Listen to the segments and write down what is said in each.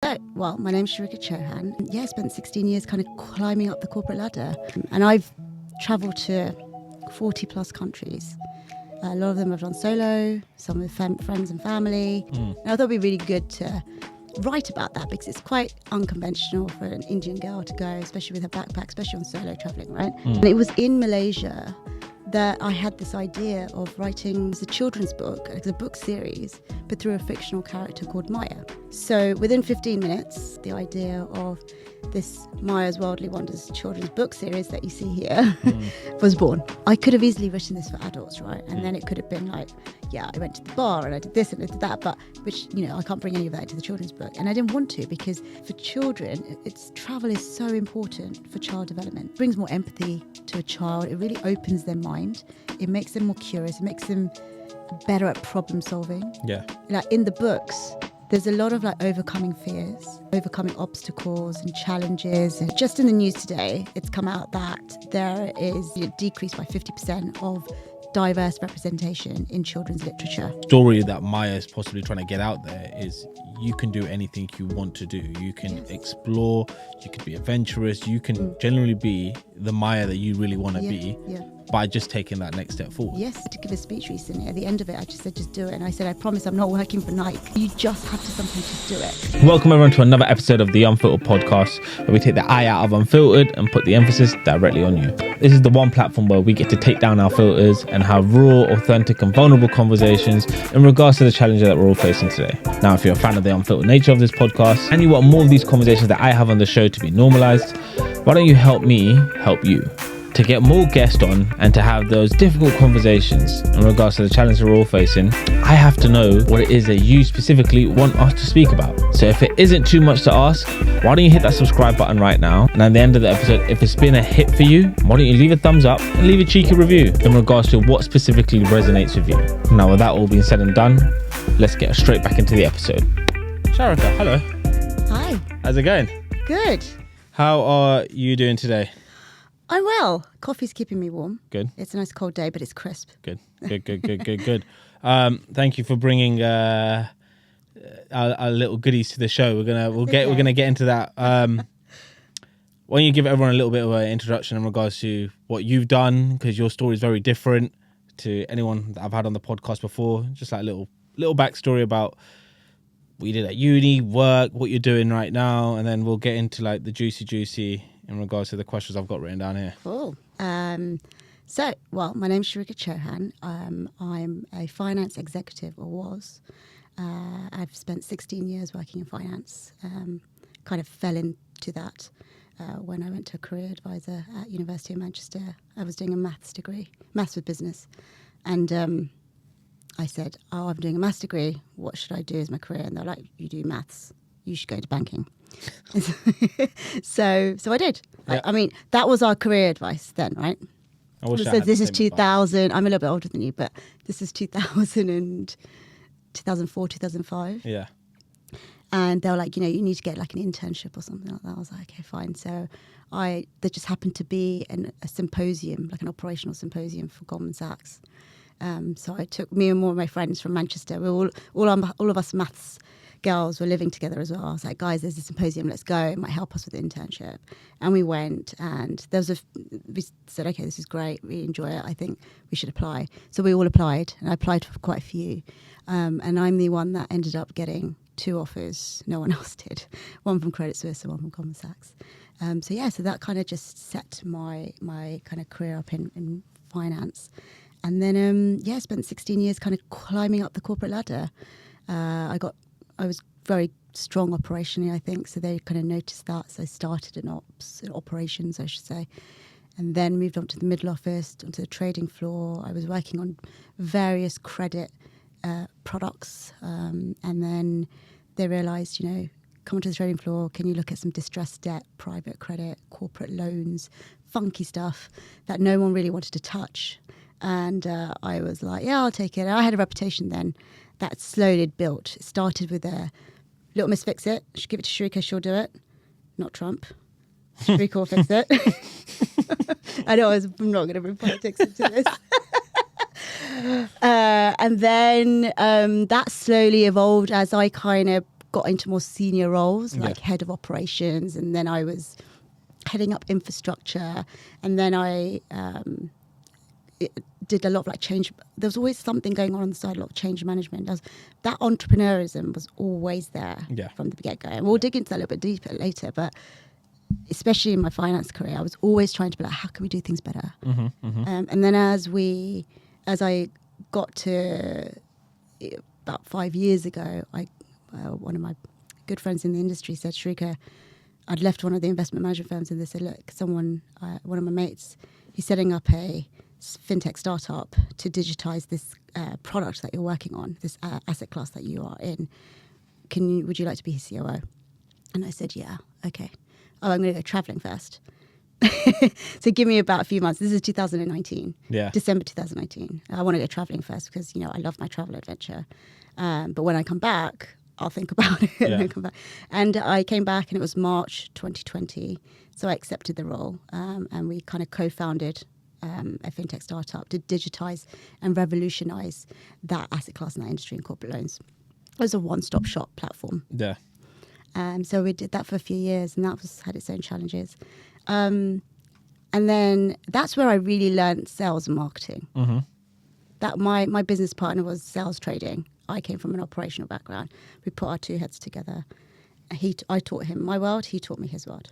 My name's Sharika Chauhan. I spent 16 years kind of climbing up the corporate ladder. And I've travelled to 40 plus countries. A lot of them I've done solo, some with friends and family. And I thought it'd be really good to write about that because it's quite unconventional for an Indian girl to go, especially with her backpack, especially on solo travelling, right? And it was in Malaysia that I had this idea of writing a children's book, a book series, but through a fictional character called Maya. So within 15 minutes, the idea of this Maya's Worldly Wonders children's book series that you see here was born. I could have easily written this for adults, right? And then it could have been like, I went to the bar and I did this and I did that, but which, I can't bring any of that into the children's book. And I didn't want to because for children, travel is so important for child development. It brings more empathy to a child. It really opens their mind. It makes them more curious. It makes them better at problem solving. Yeah. Like in the books, there's a lot of overcoming fears, overcoming obstacles and challenges. And just in the news today, it's come out that there is a decrease by 50% of diverse representation in children's literature. The story that Maya is possibly trying to get out there is you can do anything you want to do. You can explore, you can be adventurous, you can generally be the Maya that you really want to be by just taking that next step forward. Yes, to give a speech recently, at the end of it, I just said, just do it. And I said, I promise I'm not working for Nike. You just have to sometimes just do it. Welcome everyone to another episode of the Unfltered Podcast, where we take the eye out of unfiltered and put the emphasis directly on you. This is the one platform where we get to take down our filters and have raw, authentic and vulnerable conversations in regards to the challenges that we're all facing today. Now, if you're a fan of the unfiltered nature of this podcast and you want more of these conversations that I have on the show to be normalized, why don't you help me help you? To get more guests on and to have those difficult conversations in regards to the challenges we're all facing, I have to know what it is that you specifically want us to speak about. So if it isn't too much to ask, why don't you hit that subscribe button right now? And at the end of the episode, if it's been a hit for you, why don't you leave a thumbs up and leave a cheeky review in regards to what specifically resonates with you. Now, with that all being said and done, let's get straight back into the episode. Sharika, hello. Hi. How's it going? Good. How are you doing today? I'm well. Coffee's keeping me warm. Good. It's a nice cold day, but it's crisp. Good. Thank you for bringing our little goodies to the show. We're gonna get into that. Why don't you give everyone a little bit of an introduction in regards to what you've done, because your story is very different to anyone that I've had on the podcast before. Just like a little backstory about what you did at uni, work, what you're doing right now, and then we'll get into like the juicy in regards to the questions I've got written down here. Cool. My name's Sharika Chauhan. I'm a finance executive, or was. I've spent 16 years working in finance. Kind of fell into that when I went to a career advisor at University of Manchester. I was doing a maths degree, maths with business. And I said, I'm doing a maths degree. What should I do as my career? And they're like, you do maths. You should go into banking. so I did. Yeah. I mean, that was our career advice then, right? This is 2000. I'm a little bit older than you, but this is 2004, 2005. Yeah. And they were like, you need to get like an internship or something like that. I was like, okay, fine. So there just happened to be a symposium, like an operational symposium for Goldman Sachs. So I took me and more of my friends from Manchester. We all of us maths girls were living together as well. I was like, guys, there's a symposium, let's go. It might help us with the internship. And we went, and we said, okay, this is great. We enjoy it. I think we should apply. So we all applied, and I applied for quite a few. And I'm the one that ended up getting 2 offers. No one else did. One from Credit Suisse and one from Goldman Sachs. So that kind of just set my kind of career up in finance. And then, I spent 16 years kind of climbing up the corporate ladder. I was very strong operationally, I think, so they kind of noticed that. So I started in operations, I should say, and then moved on to the middle office, onto the trading floor. I was working on various credit products, and then they realised, come onto the trading floor, can you look at some distressed debt, private credit, corporate loans, funky stuff that no one really wanted to touch. And I was like, yeah, I'll take it. And I had a reputation then that slowly built. It started with a Little Miss Fix It. Give it to Sharika, she'll do it. Not Trump. Sharika will fix it. I know I'm not going to bring politics into this. And then that slowly evolved as I kind of got into more senior roles, like head of operations, and then I was heading up infrastructure, and then I did a lot of like change. There was always something going on the side, a lot of change management. That entrepreneurism was always there from the get-go. And we'll dig into that a little bit deeper later, but especially in my finance career, I was always trying to be like, how can we do things better? And then as I got to about 5 years ago, one of my good friends in the industry said, Sharika, I'd left one of the investment management firms, and they said, look, one of my mates, he's setting up a fintech startup to digitize this product that you're working on, this asset class that you are in. Would you like to be his COO? And I said, yeah, okay. Oh, I'm going to go traveling first. So give me about a few months. This is 2019, December 2019. I want to go traveling first because, I love my travel adventure. But when I come back, I'll think about it. And then come back. And I came back and it was March 2020. So I accepted the role and we kind of co-founded a fintech startup to digitize and revolutionize that asset class in that industry in corporate loans. It was a one-stop shop platform. Yeah. So we did that for a few years, and that had its own challenges. And then that's where I really learned sales and marketing. That my business partner was sales trading. I came from an operational background. We put our two heads together. I taught him my world. He taught me his world.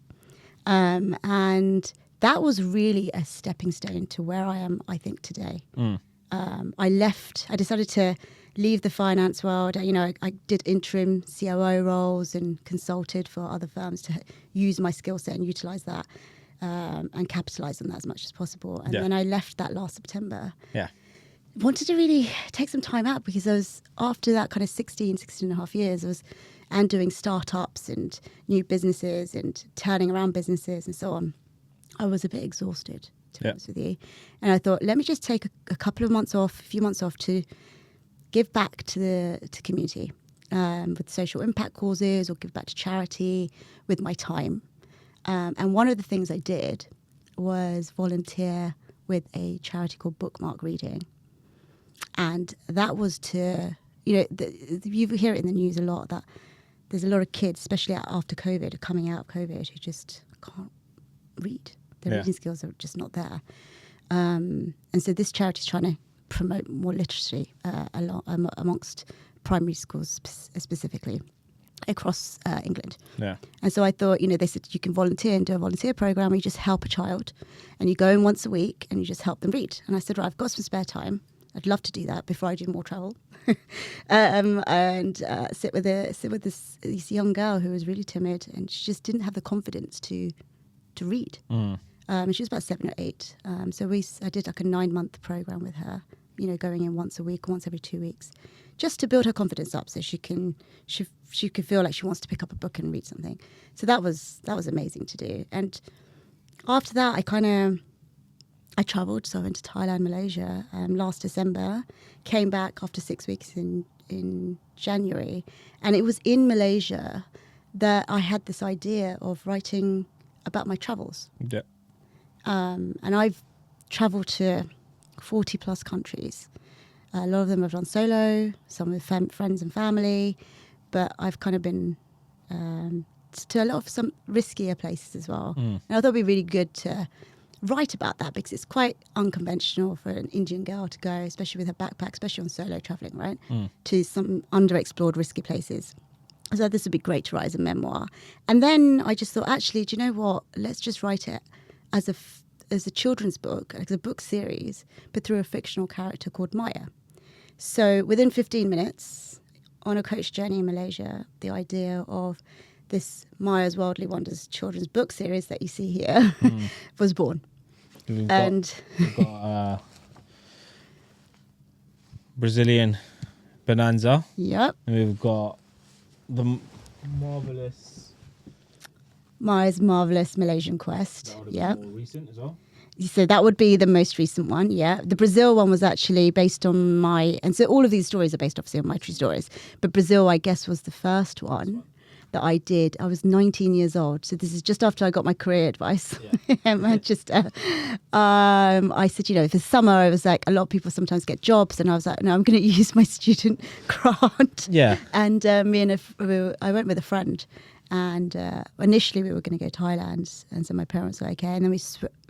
And that was really a stepping stone to where I am, I think, today. I decided to leave the finance world. I did interim COO roles and consulted for other firms to use my skill set and utilize that and capitalize on that as much as possible. And then I left that last September. Yeah. Wanted to really take some time out because I was, after that kind of 16 and a half years, and doing startups and new businesses and turning around businesses and so on. I was a bit exhausted, to be honest with you. And I thought, let me just take a couple of months off, a few months off to give back to the community with social impact causes or give back to charity with my time. And one of the things I did was volunteer with a charity called Bookmark Reading. And that was to, you hear it in the news a lot that there's a lot of kids, especially after COVID, coming out of COVID, who just can't read. Their reading skills are just not there. And so this charity is trying to promote more literacy amongst primary schools specifically across England. And so I thought, they said you can volunteer and do a volunteer program where you just help a child and you go in once a week and you just help them read. And I said, right, I've got some spare time. I'd love to do that before I do more travel, and sit with this young girl who was really timid and she just didn't have the confidence to read. And she was about 7 or 8. So I did like a 9-month program with her, going in once a week, once every 2 weeks, just to build her confidence up so she could feel like she wants to pick up a book and read something. So that was amazing to do. And after that, I traveled, so I went to Thailand, Malaysia last December, came back after 6 weeks in January. And it was in Malaysia that I had this idea of writing about my travels. Yeah. And I've traveled to 40 plus countries. A lot of them I've done solo, some with friends and family, but I've kind of been to a lot of some riskier places as well. And I thought it'd be really good to write about that because it's quite unconventional for an Indian girl to go, especially with her backpack, especially on solo traveling, right, to some underexplored risky places. So this would be great to write as a memoir. And then I just thought, actually, do you know what? Let's just write it as a children's book, as a book series, but through a fictional character called Maya. So within 15 minutes, on a coach journey in Malaysia, the idea of this Maya's Worldly Wonders children's book series that you see here was born. We've got Brazilian Bonanza. Yep. And we've got the Maya's Marvelous Malaysian Quest. Yeah. More recent as well. So that would be the most recent one, yeah. The Brazil one was actually based on and so all of these stories are based obviously on my true stories, but Brazil, I guess, was the first one. that I did. I was 19 years old. So this is just after I got my career advice in Manchester. I said, for summer, I was like, a lot of people sometimes get jobs. And I was like, no, I'm going to use my student grant. Yeah. And I went with a friend. And initially we were going to go Thailand, and so my parents were okay. And then we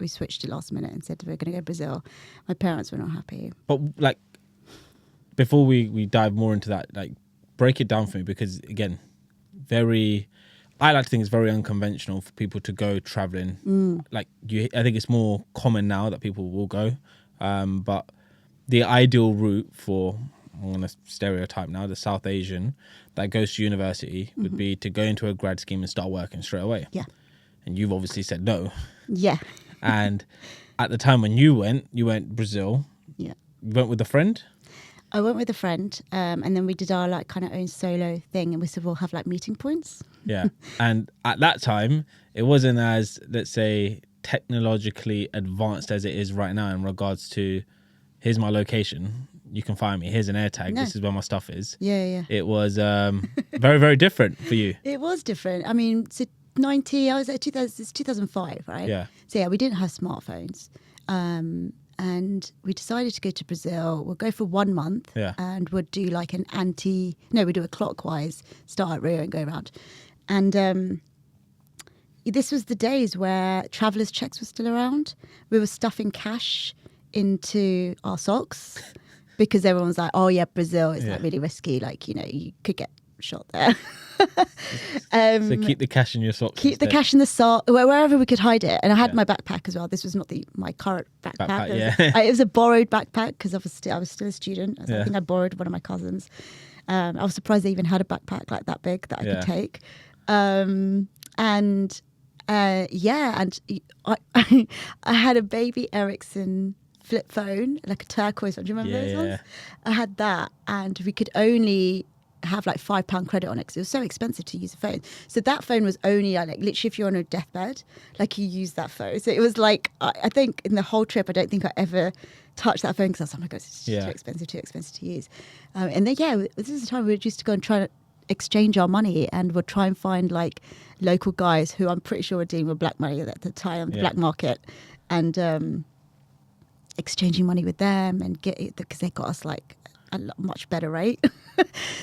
switched to last minute and said we were going to go Brazil. My parents were not happy. But like, before we dive more into that, like, break it down for me, because again, I like to think it's very unconventional for people to go traveling. Like I think it's more common now that people will go, but the ideal route for, I'm going to stereotype now, the South Asian that goes to university would be to go into a grad scheme and start working straight away. Yeah. And you've obviously said no. Yeah. And at the time when you went Brazil. Yeah. You went with a friend? I went with a friend, and then we did our like kind of own solo thing, and we said we'll have like meeting points. Yeah. And at that time, it wasn't as, let's say, technologically advanced as it is right now in regards to, here's my location, you can find me, here's an air tag, this is where my stuff is. Yeah. It was very, very different for you. It was different. I mean, so I was at 2000, it's 2005, right? Yeah. So yeah, we didn't have smartphones. And we decided to go to Brazil. We'll go for 1 month, and we'll do like we do a clockwise, start at Rio and go around. And this was the days where travelers' checks were still around. We were stuffing cash into our socks because everyone was like, oh yeah, Brazil is like really risky. Like, you could get shot there. So keep the cash in your socks. Keep the cash in the sock, wherever we could hide it. And I had my backpack as well. This was not my current backpack. It was a borrowed backpack because obviously I was still a student. I think I borrowed one of my cousins. I was surprised they even had a backpack like that big that I could take. And I had a baby Ericsson flip phone, like a turquoise one. Do you remember those ones? I had that, and we could only have like £5 credit on it because it was so expensive to use a phone. So that phone was only like literally if you're on a deathbed, like you use that phone. So it was like, I think in the whole trip, I don't think I ever touched that phone because I was like, oh my God, it's just too expensive to use. And then, this is the time we used to go and try to exchange our money, and we'd try and find like local guys who I'm pretty sure were dealing with black money at the time on the black market, and exchanging money with them and get it because they got us like a much better rate.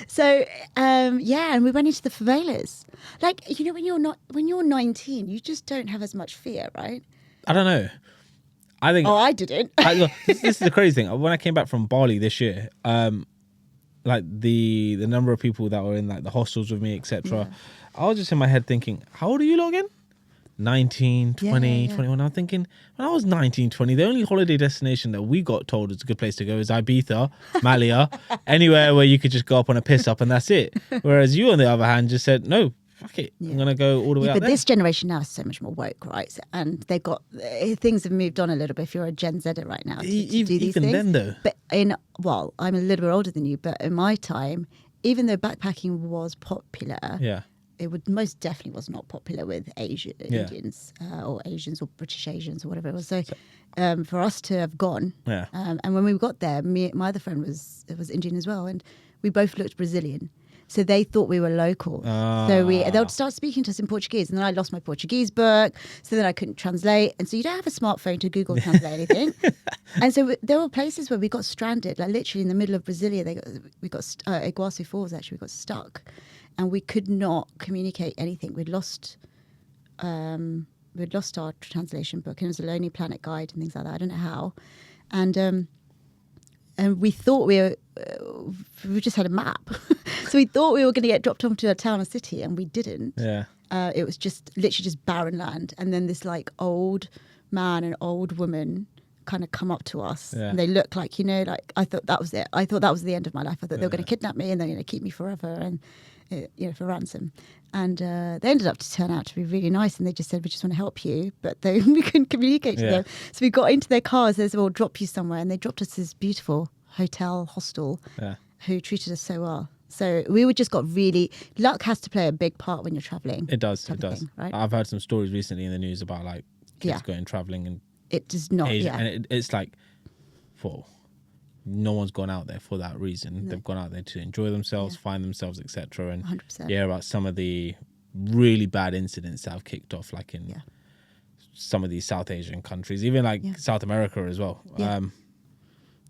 So and we went into the favelas. Like, when you're 19, you just don't have as much fear, right? I don't know. I think I didn't. This is the crazy thing. When I came back from Bali this year, like the number of people that were in like the hostels with me, etc. I was just in my head thinking, how old are you lot again? 19, 20, 21. I'm thinking, when I was 19, 20, the only holiday destination that we got told was a good place to go is Ibiza, Malia, anywhere where you could just go up on a piss up and that's it. Whereas you, on the other hand, just said, no, fuck it, I'm going to go all the way out But there. this generation now is so much more woke, right? And they've got, things have moved on a little bit if you're a Gen Zer right now to do these even things. Then though. But I'm a little bit older than you, but in my time, even though backpacking was popular, it most definitely was not popular with Indians or Asians or British Asians or whatever it was. So for us to have gone, and when we got there, my other friend was Indian as well, and we both looked Brazilian. So they thought we were local. So they'll start speaking to us in Portuguese, and then I lost my Portuguese book, so then I couldn't translate. And so you don't have a smartphone to Google Translate anything. And so there were places where we got stranded, like literally in the middle of Brasilia. We got Iguazu Falls. Actually, we got stuck, and we could not communicate anything. We'd lost our translation book, and it was a Lonely Planet guide and things like that. I don't know how, and we thought we just had a map. So we thought we were going to get dropped off to a town or city, and we didn't. It was literally just barren land. And then this like old man and old woman kind of come up to us, and they look like, like I thought that was it. I thought that was the end of my life. I thought they were going to kidnap me and they're going to keep me forever and for ransom. And they ended up to turn out to be really nice, and they just said, we just want to help you, but we couldn't communicate to them. So we got into their cars. They said, we'll drop you somewhere, and they dropped us to this beautiful hostel who treated us so well. So we just got luck has to play a big part when you're traveling. It does. Thing, right? I've heard some stories recently in the news about like kids going traveling and it does not. Asia, and it's like, whoa. no one's gone out there for that reason. No. They've gone out there to enjoy themselves, find themselves, etc. And 100%. hear about some of the really bad incidents that have kicked off, like in some of these South Asian countries, even like South America as well. Yeah.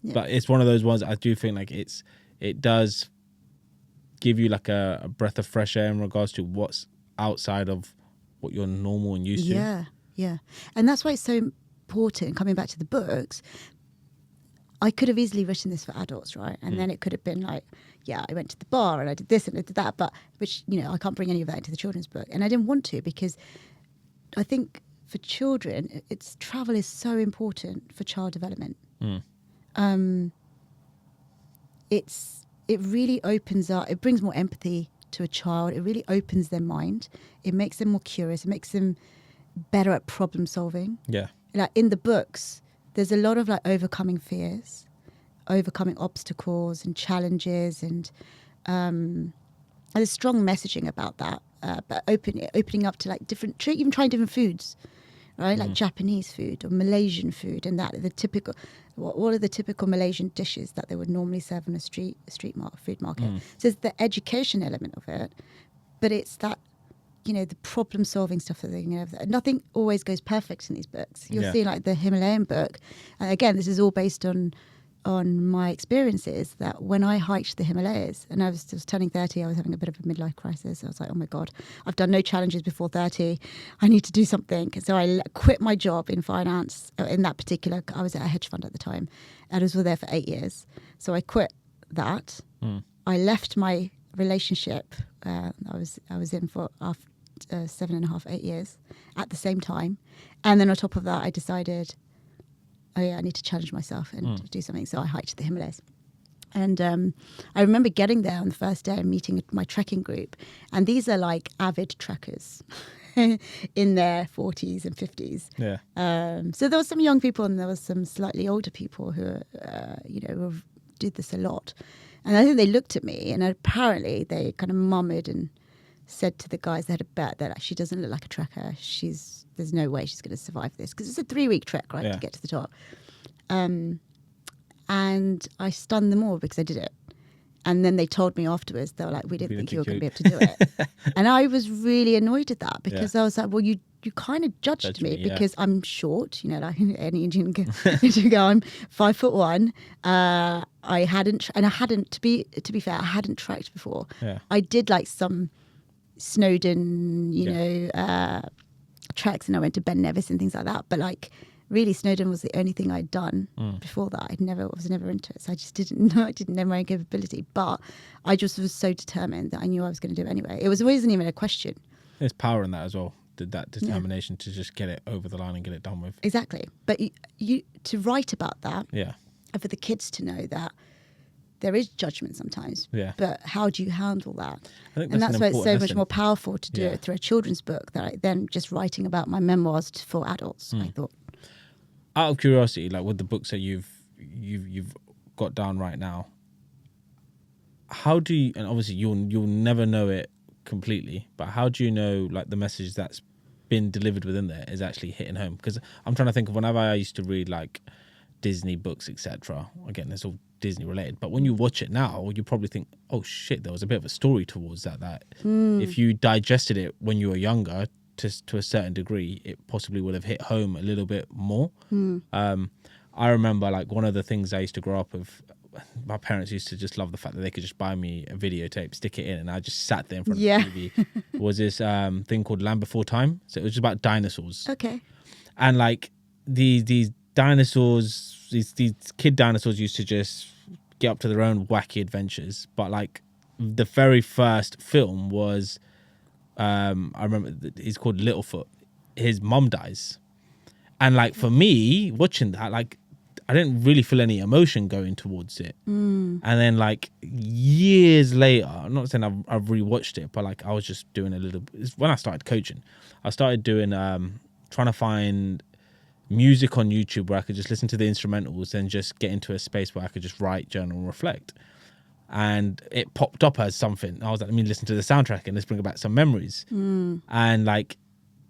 But it's one of those ones I do think like it does give you like a breath of fresh air in regards to what's outside of what you're normal and used to. Yeah. And that's why it's so important, coming back to the books. I could have easily written this for adults, right? And then it could have been like, I went to the bar and I did this and I did that, but which, I can't bring any of that into the children's book. And I didn't want to, because I think for children, travel is so important for child development. It really opens up, it brings more empathy to a child. It really opens their mind. It makes them more curious. It makes them better at problem solving. Yeah. Like in the books, there's a lot of like overcoming fears, overcoming obstacles and challenges, and there's strong messaging about that. But opening up to like even trying different foods, right? Like Japanese food or Malaysian food, and what are the typical Malaysian dishes that they would normally serve on a food market. So it's the education element of it, but it's that, the problem solving stuff that they're going to have. Nothing always goes perfect in these books. You'll see like the Himalayan book, and again, this is all based on my experiences, that when I hiked the Himalayas and I was turning 30, I was having a bit of a midlife crisis. I was like, oh my God, I've done no challenges before 30. I need to do something. So I quit my job in finance. In that particular, I was at a hedge fund at the time, and I was there for 8 years. So I quit that. I left my relationship I was in for after 7.5, 8 years at the same time. And then on top of that, I decided, I need to challenge myself and do something. So I hiked the Himalayas. And I remember getting there on the first day and meeting my trekking group. And these are like avid trekkers in their 40s and 50s. Yeah. So there was some young people and there was some slightly older people who, who did this a lot. And I think they looked at me, and apparently they kind of murmured and said to the guys, they had a bet that she doesn't look like a trekker. There's no way she's going to survive this, because it's a 3-week trek, right, to get to the top. And I stunned them all because I did it. And then they told me afterwards, they were like, we didn't think you were going to be able to do it. And I was really annoyed at that, because I was like, well, you kind of judged me because I'm short, like any Indian girl, I'm 5'1". To be fair, I hadn't trekked before. Yeah. I did like some Snowdon, treks, and I went to Ben Nevis and things like that. But like, really, Snowdon was the only thing I'd done before that. I was never into it, so I just didn't know. I didn't know my own capability, but I just was so determined that I knew I was going to do it anyway. It wasn't even a question. There's power in that as well. That determination to just get it over the line and get it done with. Exactly, but you to write about that, and for the kids to know that there is judgment sometimes, but how do you handle that? And that's why it's so much more powerful to do it through a children's book than just writing about my memoirs for adults. I thought. Out of curiosity, like with the books that you've got down right now, how do you? And obviously you'll never know it completely, but how do you know like the message that's been delivered within there is actually hitting home? Because I'm trying to think of whenever I used to read like Disney books, etc. Again, it's all Disney related, but when you watch it now, you probably think, oh shit, there was a bit of a story towards that if you digested it when you were younger to a certain degree, it possibly would have hit home a little bit more. I remember like one of the things I used to grow up with, my parents used to just love the fact that they could just buy me a videotape, stick it in, and I just sat there in front of the TV. Was this thing called Land Before Time? So it was just about dinosaurs. Okay. And like these dinosaurs, these kid dinosaurs used to just get up to their own wacky adventures. But like the very first film was, I remember he's called Littlefoot. His mum dies. And like for me, watching that, like I didn't really feel any emotion going towards it. And then like years later, I'm not saying I've rewatched it, but like I was just doing it's when I started coaching. I started doing, trying to find music on YouTube where I could just listen to the instrumentals and just get into a space where I could just write, journal, and reflect. And it popped up as something. I was like, let me listen to the soundtrack and let's bring back some memories. And like,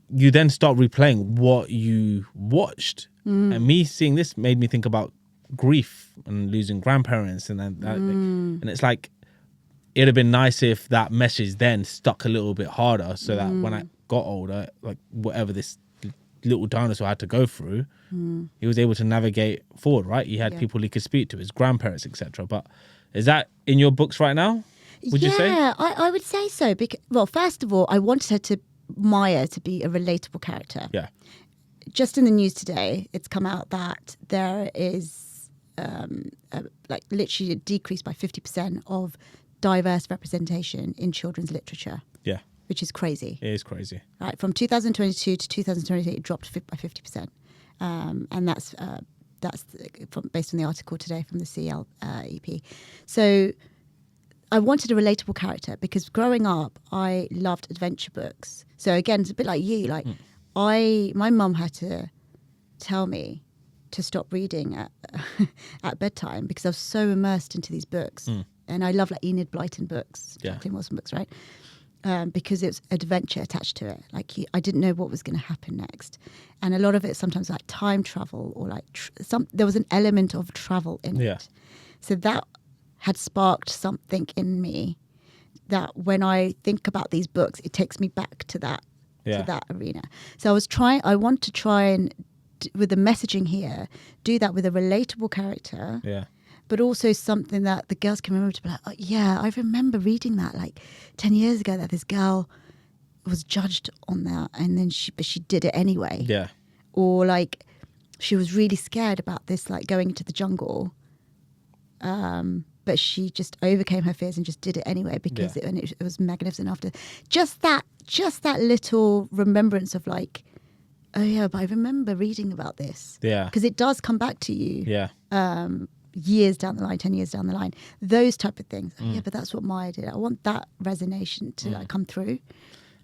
you then start replaying what you watched. And me seeing this made me think about grief and losing grandparents and then and it's like it'd have been nice if that message then stuck a little bit harder so that when I got older, like whatever this little dinosaur had to go through, he was able to navigate forward, right? He had people he could speak to, his grandparents, etc. But is that in your books right now? Would you say? Yeah, I would say so. Because, well, first of all, I wanted Maya to be a relatable character. Yeah. Just in the news today, it's come out that there is like literally a decrease by 50% of diverse representation in children's literature. Yeah. Which is crazy. It is crazy. Right, from 2022 to 2023, it dropped by 50%, and that's based on the article today from the CLEP. So I wanted a relatable character because growing up, I loved adventure books. So again, it's a bit like you. Like my mum had to tell me to stop reading at bedtime because I was so immersed into these books, and I love like Enid Blyton books, Jacqueline Wilson books, right? Because it's adventure attached to it. Like I didn't know what was going to happen next, and a lot of it sometimes like time travel or like there was an element of travel in it. So that had sparked something in me that when I think about these books, it takes me back to that arena. So I want to try and with the messaging here, do that with a relatable character. Yeah. But also something that the girls can remember to be like, oh, yeah, I remember reading that like 10 years ago that this girl was judged on that and then she did it anyway. Yeah. Or like she was really scared about this, like going into the jungle. But she just overcame her fears and just did it anyway because it was magnificent after. Just that little remembrance of like, oh yeah, but I remember reading about this. Yeah. Because it does come back to you. Yeah. Years down the line, 10 years down the line, those type of things. Oh, yeah, but that's what Maya did. I want that resonation to like come through.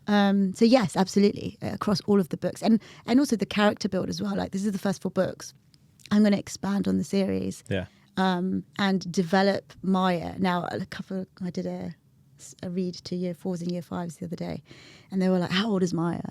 So yes, absolutely, across all of the books, and also the character build as well. Like this is the first 4 books. I'm going to expand on the series, and develop Maya. Now, I did a read to year 4s and year 5s the other day, and they were like, how old is Maya?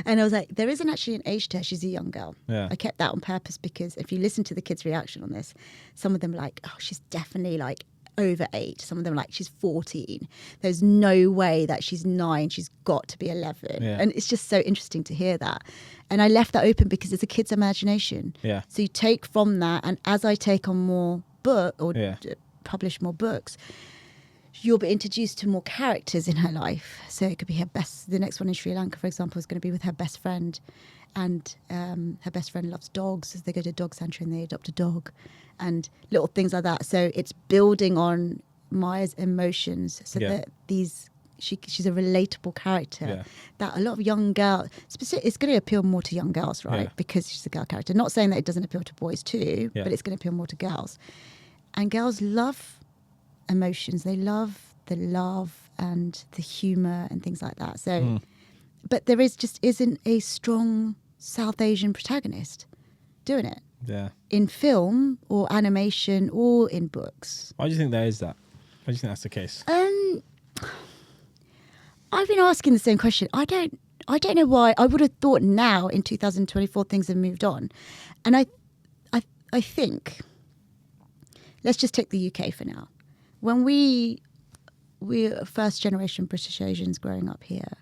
And I was like, there isn't actually an age to her. She's a young girl. I kept that on purpose because if you listen to the kids' reaction on this, some of them are like, oh, she's definitely like over 8. Some of them are like, she's 14. There's no way that she's 9. She's got to be 11. And it's just so interesting to hear that. And I left that open because it's a kid's imagination. So you take from that, and as I take on more publish more books, you'll be introduced to more characters in her life. So it could be the next one in Sri Lanka, for example, is going to be with her best friend. And her best friend loves dogs. So they go to a dog sanctuary and they adopt a dog and little things like that. So it's building on Maya's emotions so that she's a relatable character that a lot of young girls, it's going to appeal more to young girls, right? Because she's a girl character. Not saying that it doesn't appeal to boys too, but it's going to appeal more to girls. And girls love emotions. They love the love and the humor and things like that. So but there isn't a strong South Asian protagonist doing it in film or animation or in books. Why do you think there is that? Why do you think that's the case? I've been asking the same question. I don't know why. I would have thought now in 2024 things have moved on, and I think let's just take the UK for now. When we're first generation British Asians growing up here,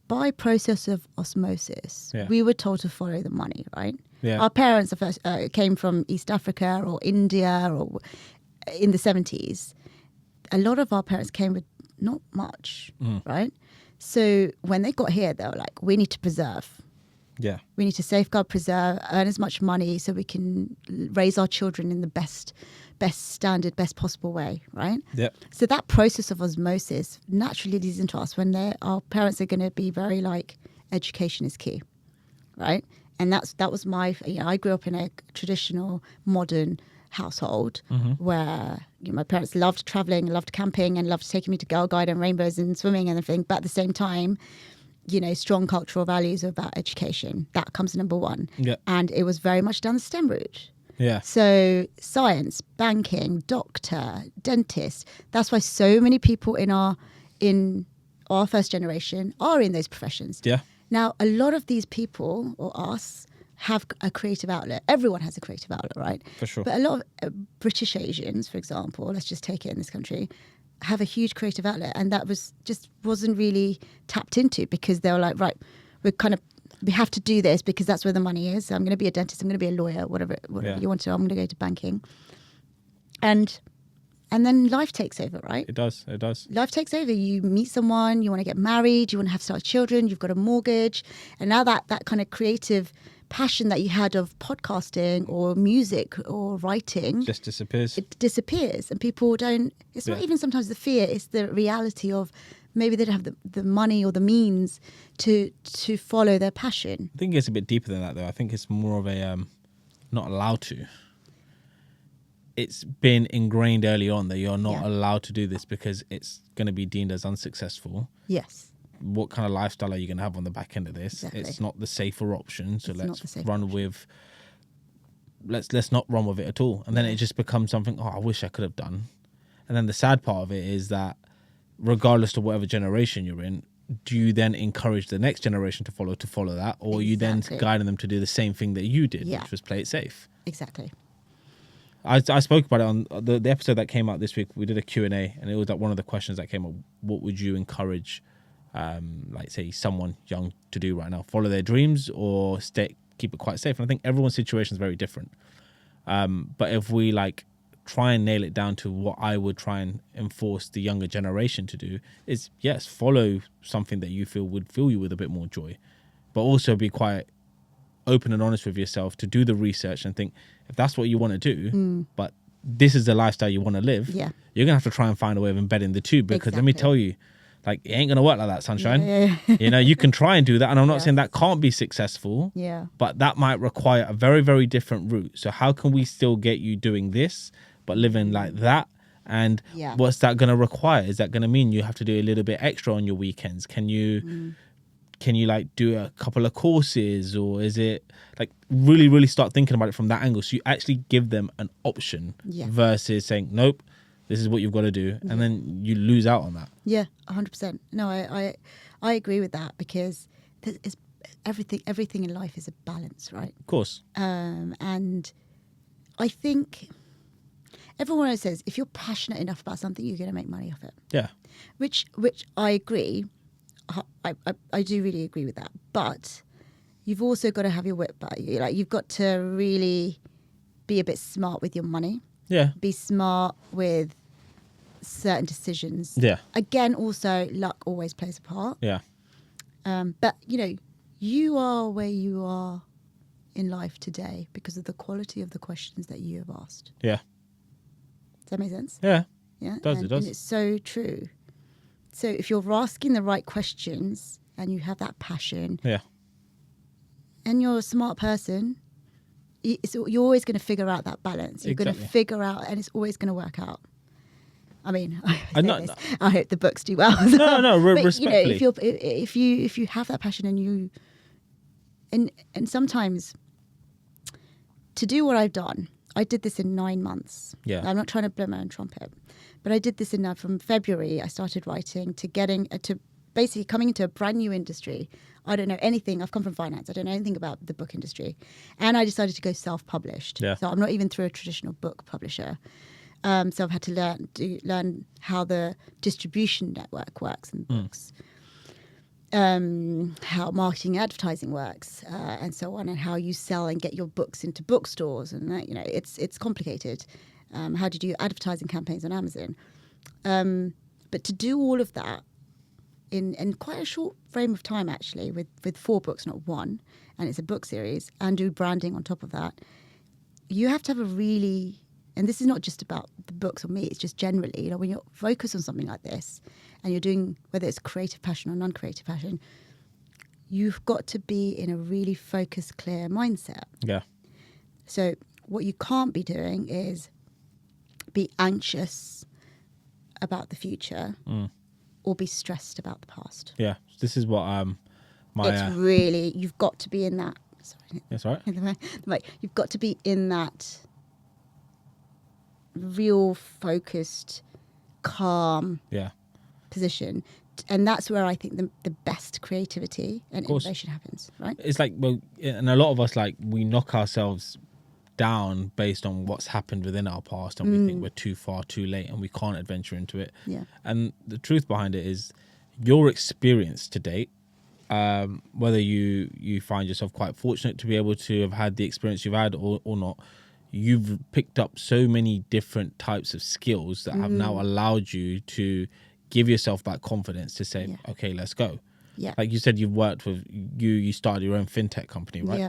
by process of osmosis, we were told to follow the money, right? Our parents came from East Africa or India or in the 70s. A lot of our parents came with not much, right? So when they got here, they were like, we need to preserve. We need to safeguard, preserve, earn as much money so we can raise our children in the best standard, best possible way, right? So that process of osmosis naturally leads into us when our parents are going to be very like, education is key, right? And that was I grew up in a traditional modern household where my parents loved traveling, loved camping, and loved taking me to Girl Guide and rainbows and swimming and everything. But at the same time, strong cultural values about education. That comes number 1. And it was very much down the STEM route. So science, banking, doctor, dentist. That's why so many people in our first generation are in those professions. Now, a lot of these people, or us, have a creative outlet. Everyone has a creative outlet, right? For sure. But a lot of British Asians, for example, let's just take it in this country, have a huge creative outlet, and that wasn't really tapped into, because they were like, right, we have to do this because that's where the money is. So I'm going to be a dentist, I'm going to be a lawyer, whatever you want to. I'm going to go to banking, and then life takes over, right? It does. Life takes over. You meet someone, you want to get married, you want to start children, you've got a mortgage, and now that kind of creative passion that you had of podcasting or music or writing just disappears. It disappears, and people don't. It's not even sometimes the fear; it's the reality of maybe they don't have the money or the means to follow their passion. I think it's a bit deeper than that, though. I think it's more of a not allowed to. It's been ingrained early on that you're not allowed to do this because it's going to be deemed as unsuccessful. Yes. What kind of lifestyle are you going to have on the back end of this? Exactly. It's not the safer option, so let's not run with it at all. And then it just becomes something, I wish I could have done. And then the sad part of it is that regardless of whatever generation you're in, do you then encourage the next generation to follow that, or are you then guiding them to do the same thing that you did, which was play it safe? Exactly. I spoke about it on the episode that came out this week. We did a Q&A, and it was like one of the questions that came up: what would you encourage like say someone young to do right now? Follow their dreams or keep it quite safe? And I think everyone's situation is very different. But if we try and nail it down to what I would try and enforce the younger generation to do is, yes, follow something that you feel would fill you with a bit more joy, but also be quite open and honest with yourself to do the research and think, if that's what you want to do, but this is the lifestyle you want to live, you're going to have to try and find a way of embedding the two, because let me tell you, it ain't going to work like that, sunshine. You can try and do that. And I'm not saying that can't be successful, but that might require a very, very different route. So how can we still get you doing this, but living like that? And what's that going to require? Is that going to mean you have to do a little bit extra on your weekends? Can you do a couple of courses, or is it really, really start thinking about it from that angle? So you actually give them an option versus saying, nope, this is what you've got to do. And then you lose out on that. Yeah, 100%. No, I agree with that, because everything in life is a balance, right? Of course. And I think everyone always says, if you're passionate enough about something, you're going to make money off it. Yeah. Which I agree. I do really agree with that. But you've also got to have your wit about you. You've got to really be a bit smart with your money. Yeah. Be smart with certain decisions. Yeah. Again, also, luck always plays a part. Yeah. But, you are where you are in life today because of the quality of the questions that you have asked. Yeah. Does that make sense? Yeah. Yeah. It does. And it's so true. So if you're asking the right questions and you have that passion, and you're a smart person, you're always going to figure out that balance. You're going to figure out, and it's always going to work out. I mean, I hope the books do well. No, respectfully. If you have that passion and sometimes to do what I've done, I did this in 9 months. Yeah. I'm not trying to blow my own trumpet, but I did this from February. I started writing to basically coming into a brand new industry. I don't know anything. I've come from finance. I don't know anything about the book industry. And I decided to go self-published. Yeah. So I'm not even through a traditional book publisher. So I've had to learn how the distribution network works in books, how marketing and advertising works, and so on, and how you sell and get your books into bookstores. And that, it's complicated. How do you do advertising campaigns on Amazon? But to do all of that in quite a short frame of time, actually, with 4 books, not one, and it's a book series, and do branding on top of that, you have to have a really, and this is not just about the books or me, it's just generally, when you're focused on something like this and you're doing, whether it's creative passion or non-creative passion, you've got to be in a really focused, clear mindset. Yeah. So what you can't be doing is be anxious about the future or be stressed about the past. Yeah. This is what it's really, you've got to be in that. Sorry. That's right. You've got to be in that real focused, calm position and that's where I think the best creativity and course. innovation happens, right? It's like, well, and a lot of us, like, we knock ourselves down based on what's happened within our past, and we think we're too far, too late, and we can't adventure into it. Yeah. And the truth behind it is your experience to date, whether you find yourself quite fortunate to be able to have had the experience you've had or not, you've picked up so many different types of skills that have now allowed you to give yourself that confidence to say, okay, let's go. Yeah. Like you said, you've worked with, you started your own fintech company, right? Yeah.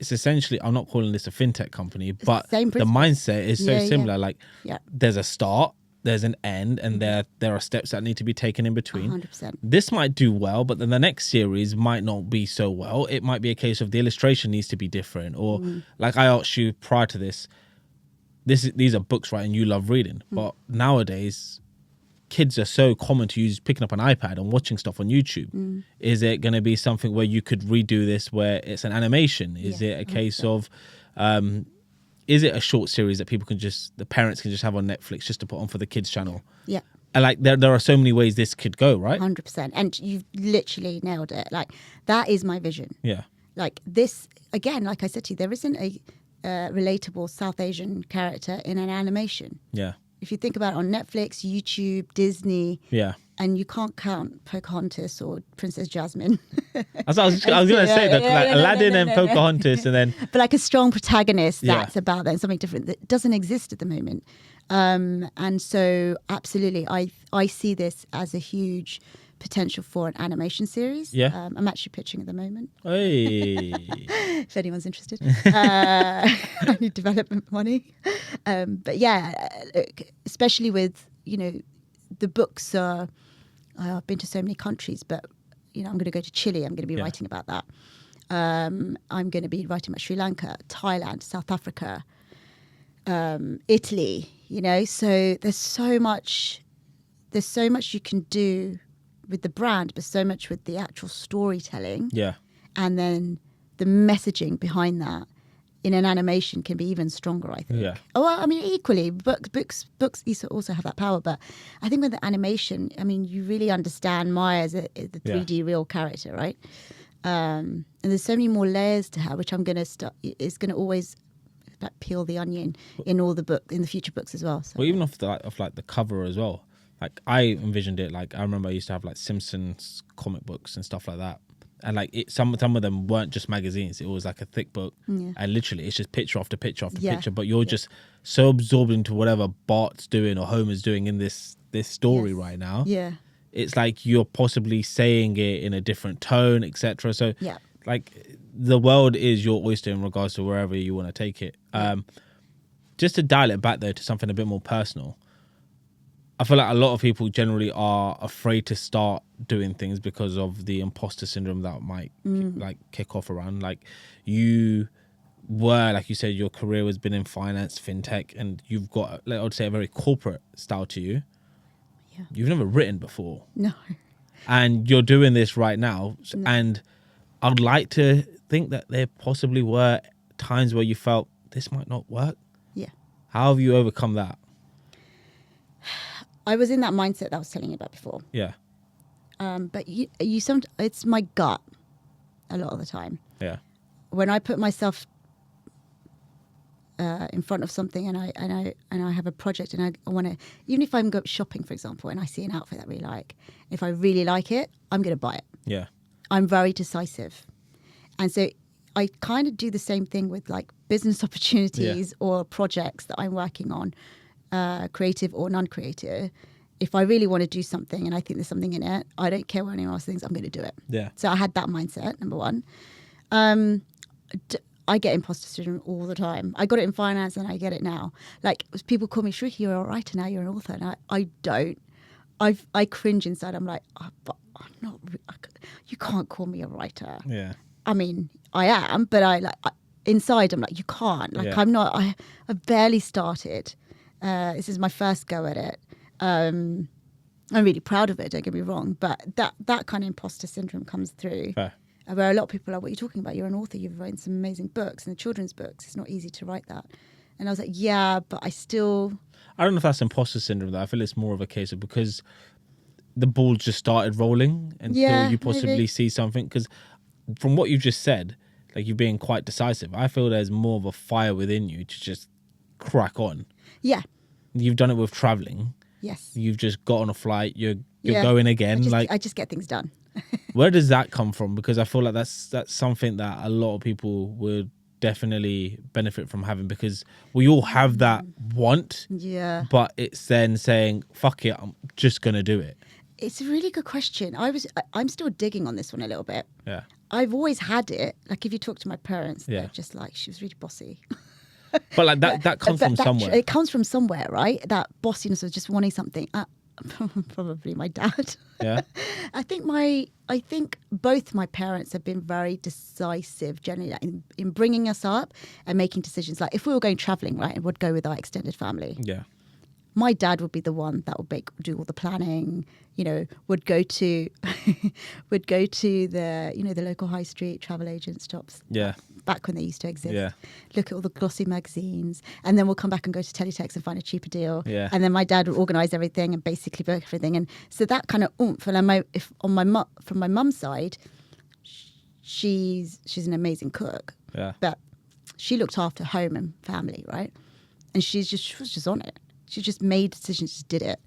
It's essentially, I'm not calling this a fintech company, but same the principle. mindset is so similar. Like, Yeah. there's a start, there's an end, and there are steps that need to be taken in between. 100%. This might do well, but then the next series might not be so well. It might be a case of the illustration needs to be different, or like I asked you prior to this, these are books, right? And you love reading, but nowadays kids are so common to use picking up an iPad and watching stuff on YouTube. Is it going to be something where you could redo this where it's an animation? Is it a case of, is it a short series that the parents can just have on Netflix just to put on for the kids channel? Yeah. And like, there are so many ways this could go, right? 100%. And you've literally nailed it. Like, that is my vision. Yeah. Like this, again, like I said to you, there isn't a relatable South Asian character in an animation. Yeah. If you think about it, on Netflix, YouTube, Disney, Yeah. and you can't count Pocahontas or Princess Jasmine. I was going to say that, like Aladdin and Pocahontas, and then... But like a strong protagonist that's about that and something different that doesn't exist at the moment. And so, absolutely, I see this as a huge potential for an animation series. Yeah. I'm actually pitching at the moment. Hey. If anyone's interested. I need development money. But yeah, look, especially with, the books are... I've been to so many countries, but, I'm going to go to Chile. I'm going to be writing about that. I'm going to be writing about Sri Lanka, Thailand, South Africa, Italy, So there's so much you can do with the brand, but so much with the actual storytelling. Yeah. And then the messaging behind that in an animation can be even stronger, I think. Yeah. Oh, well, I mean, equally, books also have that power, but I think with the animation, I mean, you really understand Maya as the 3D real character, right? And there's so many more layers to her, which I'm going to start. It's going to always peel the onion in all the in the future books as well. So. Well, even off the cover as well. Like, I envisioned it, like, I remember I used to have like Simpsons comic books and stuff like that. And like some of them weren't just magazines. It was like a thick book. Yeah. And literally it's just picture after picture after picture. But you're just so absorbed into whatever Bart's doing or Homer's doing in this story right now. Yeah. It's like you're possibly saying it in a different tone, etc. So like the world is your oyster in regards to wherever you want to take it. Just to dial it back though to something a bit more personal. I feel like a lot of people generally are afraid to start doing things because of the imposter syndrome that might kick off around. Like, you were, like you said, your career has been in finance, fintech, and you've got, I would say, a very corporate style to you. Yeah. You've never written before. No. And you're doing this right now. No. And I'd like to think that there possibly were times where you felt this might not work. Yeah. How have you overcome that? I was in that mindset that I was telling you about before. Yeah. But it's my gut a lot of the time. Yeah. When I put myself in front of something and I have a project and I want to, even if I'm go shopping, for example, and I see an outfit that I really like, if I really like it, I'm going to buy it. Yeah. I'm very decisive. And so I kind of do the same thing with like business opportunities or projects that I'm working on. Creative or non-creative, if I really want to do something and I think there's something in it, I don't care what anyone else thinks, I'm going to do it. Yeah. So I had that mindset, number one. I get imposter syndrome all the time. I got it in finance and I get it now. Like, people call me, Sharika, you're a writer now, you're an author. And I don't. I cringe inside. I'm like, but I'm not. You can't call me a writer. Yeah. I mean, I am, but inside I'm like, you can't. Like, I'm not. I've barely started. This is my first go at it. I'm really proud of it, don't get me wrong, but that kind of imposter syndrome comes through. Fair. Where a lot of people are, what are you talking about? You're an author, you've written some amazing books and children's books. It's not easy to write that. And I was like, yeah, but I don't know if that's imposter syndrome though. I feel it's more of a case of because the ball just started rolling until Yeah, you possibly maybe. see something. Because from what you've just said, like you're being quite decisive. I feel there's more of a fire within you to just crack on. Yeah. You've done it with traveling. Yes. You've just got on a flight. You're Yeah. going again. I just get things done. Where does that come from? Because I feel like that's something that a lot of people would definitely benefit from having, because we all have that want, Yeah. but it's then saying, fuck it, I'm just going to do it. It's a really good question. I'm still digging on this one a little bit. Yeah. I've always had it. Like if you talk to my parents, Yeah. they're just like, she was really bossy. But like that comes from somewhere. It comes from somewhere, right? That bossiness of just wanting something. Probably my dad. Yeah. I think both my parents have been very decisive generally, like, in bringing us up and making decisions. Like if we were going traveling, right, and would go with our extended family. Yeah. My dad would be the one that would do all the planning, would go to the local high street travel agent shops. Yeah. Back when they used to exist. Yeah. Look at all the glossy magazines. And then we'll come back and go to Teletext and find a cheaper deal. Yeah. And then my dad would organise everything and basically book everything. And so that kind of oomph. And from my mum's side, she's an amazing cook. Yeah. But she looked after home and family, right? And she was just on it. She just made decisions, just did it.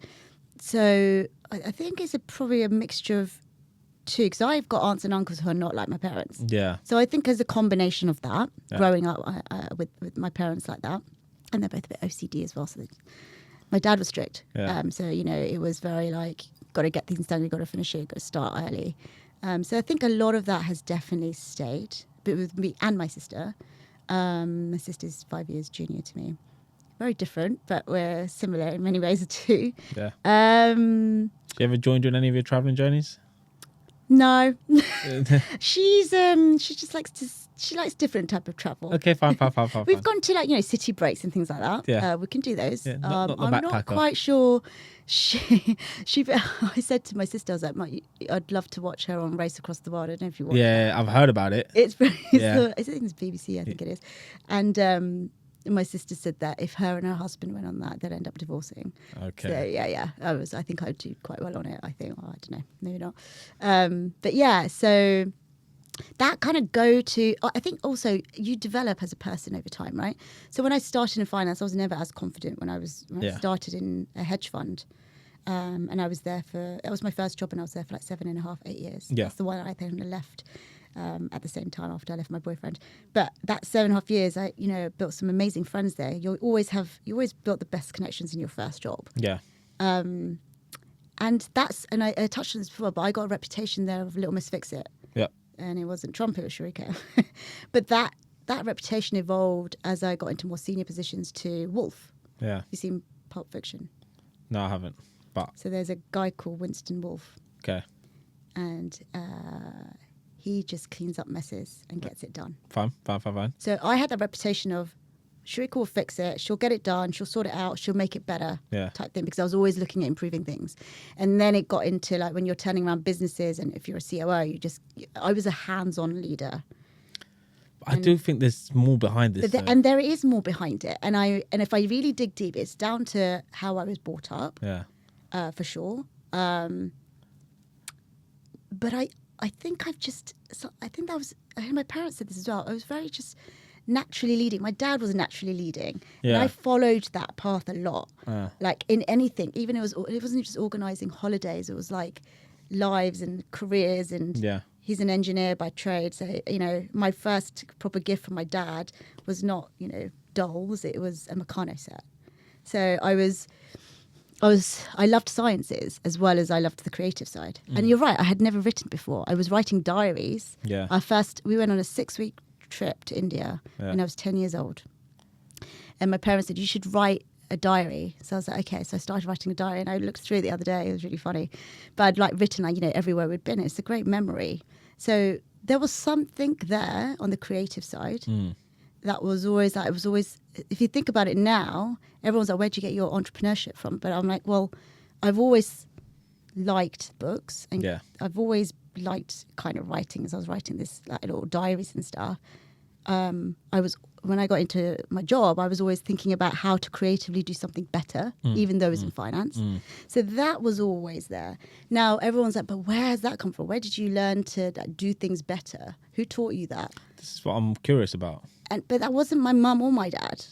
So I think it's probably a mixture of two, because I've got aunts and uncles who are not like my parents. Yeah. So I think there's a combination of that, growing up with my parents like that. And they're both a bit OCD as well. So my dad was strict. Yeah. So, it was very like, got to get things done, you've got to finish it, got to start early. So I think a lot of that has definitely stayed. But with me and my sister, my sister's 5 years junior to me. Very different, but we're similar in many ways too. Yeah. She ever joined you on any of your traveling journeys? No. She just likes different type of travel. Okay, fine. We've gone to city breaks and things like that. Yeah. We can do those. Yeah, not the I'm not backpacker. quite sure. I said to my sister, I was like, I'd love to watch her on Race Across the World. I don't know if you watch. Yeah, I've heard about it. I think Yeah. it's BBC. I think it is. And my sister said that if her and her husband went on that, they'd end up divorcing. Okay. So yeah. I think I'd do quite well on it. I think. I don't know. Maybe not. But yeah. So that kind of I think also you develop as a person over time, right? So when I started in finance, I was never as confident when I started in a hedge fund. And I was there it was my first job, and I was there for like 7.5, 8 years. Yeah. That's the one I then left at the same time after I left my boyfriend. But that 7.5 years, I built some amazing friends there. You always built the best connections in your first job. Yeah. And I touched on this before, but I got a reputation there of Little Miss Fix-It. Yeah. And it wasn't Trump, it was Sharika. But that reputation evolved as I got into more senior positions to Wolf. Yeah. Have you seen Pulp Fiction? No, I haven't. But So there's a guy called Winston Wolfe. okay. And he just cleans up messes and gets it done. Fine. So I had that reputation of Sharika will fix it, she'll get it done, she'll sort it out, she'll make it better type thing, because I was always looking at improving things. And then it got into like when you're turning around businesses, and if you're a COO, I was a hands-on leader. I do think there's more behind this. And there is more behind it. And if I really dig deep, it's down to how I was brought up. Yeah. For sure. But I think that was, I heard my parents said this as well. I was very just naturally leading. My dad was naturally leading. Yeah. And I followed that path a lot. Like in anything, even it wasn't just organising holidays. It was like lives and careers. And he's an engineer by trade. So, my first proper gift from my dad was not, dolls. It was a Meccano set. So I loved sciences as well as I loved the creative side. And you're right, I had never written before. I was writing diaries. Yeah. We went on a 6-week trip to India when I was 10 years old. And my parents said, you should write a diary. So I was like, okay. So I started writing a diary, and I looked through it the other day. It was really funny. But I'd written everywhere we'd been. It's a great memory. So there was something there on the creative side. That was always if you think about it now, everyone's like, where'd you get your entrepreneurship from? But I'm like, well, I've always liked books, and I've always liked kind of writing. As I was writing this like little diaries and stuff, I was when I got into my job, I was always thinking about how to creatively do something better, even though it was in finance. So that was always there. Now everyone's like, but where has that come from? Where did you learn to do things better? Who taught you that? This is what I'm curious about. But that wasn't my mum or my dad.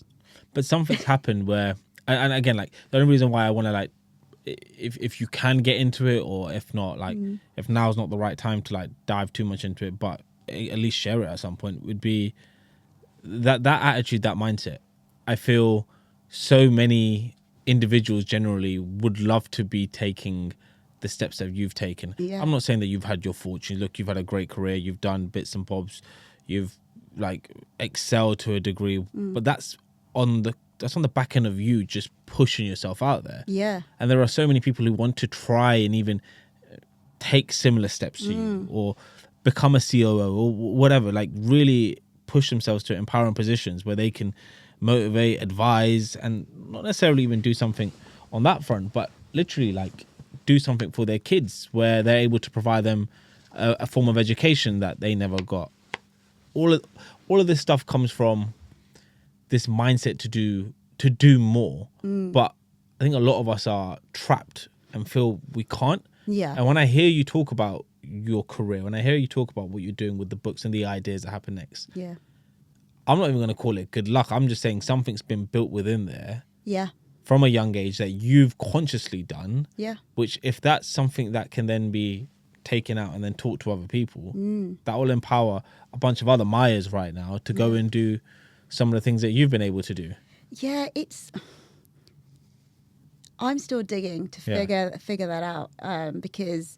But something's happened where, and again, like the only reason why I want to like, if you can get into it, or if not, like if now's not the right time to like dive too much into it, but at least share it at some point, would be that attitude, that mindset. I feel so many individuals generally would love to be taking the steps that you've taken. Yeah. I'm not saying that you've had your fortune. Look, you've had a great career. You've done bits and bobs. You've like excelled to a degree, but that's on the back end of you just pushing yourself out there. Yeah. And there are so many people who want to try and even take similar steps to you, or become a COO or whatever, like really push themselves to empowering positions where they can motivate, advise, and not necessarily even do something on that front, but literally like do something for their kids where they're able to provide them a form of education that they never got. All of this stuff comes from this mindset to do more. But I think a lot of us are trapped and feel we can't. Yeah. And when I hear you talk about your career, when I hear you talk about what you're doing with the books and the ideas that happen next, Yeah. I'm not even going to call it good luck. I'm just saying something's been built within there Yeah. from a young age that you've consciously done. Yeah. Which, if that's something that can then be taken out and then taught to other people, that will empower a bunch of other Mayas right now to go and do some of the things that you've been able to do. Yeah, I'm still digging to figure that out, because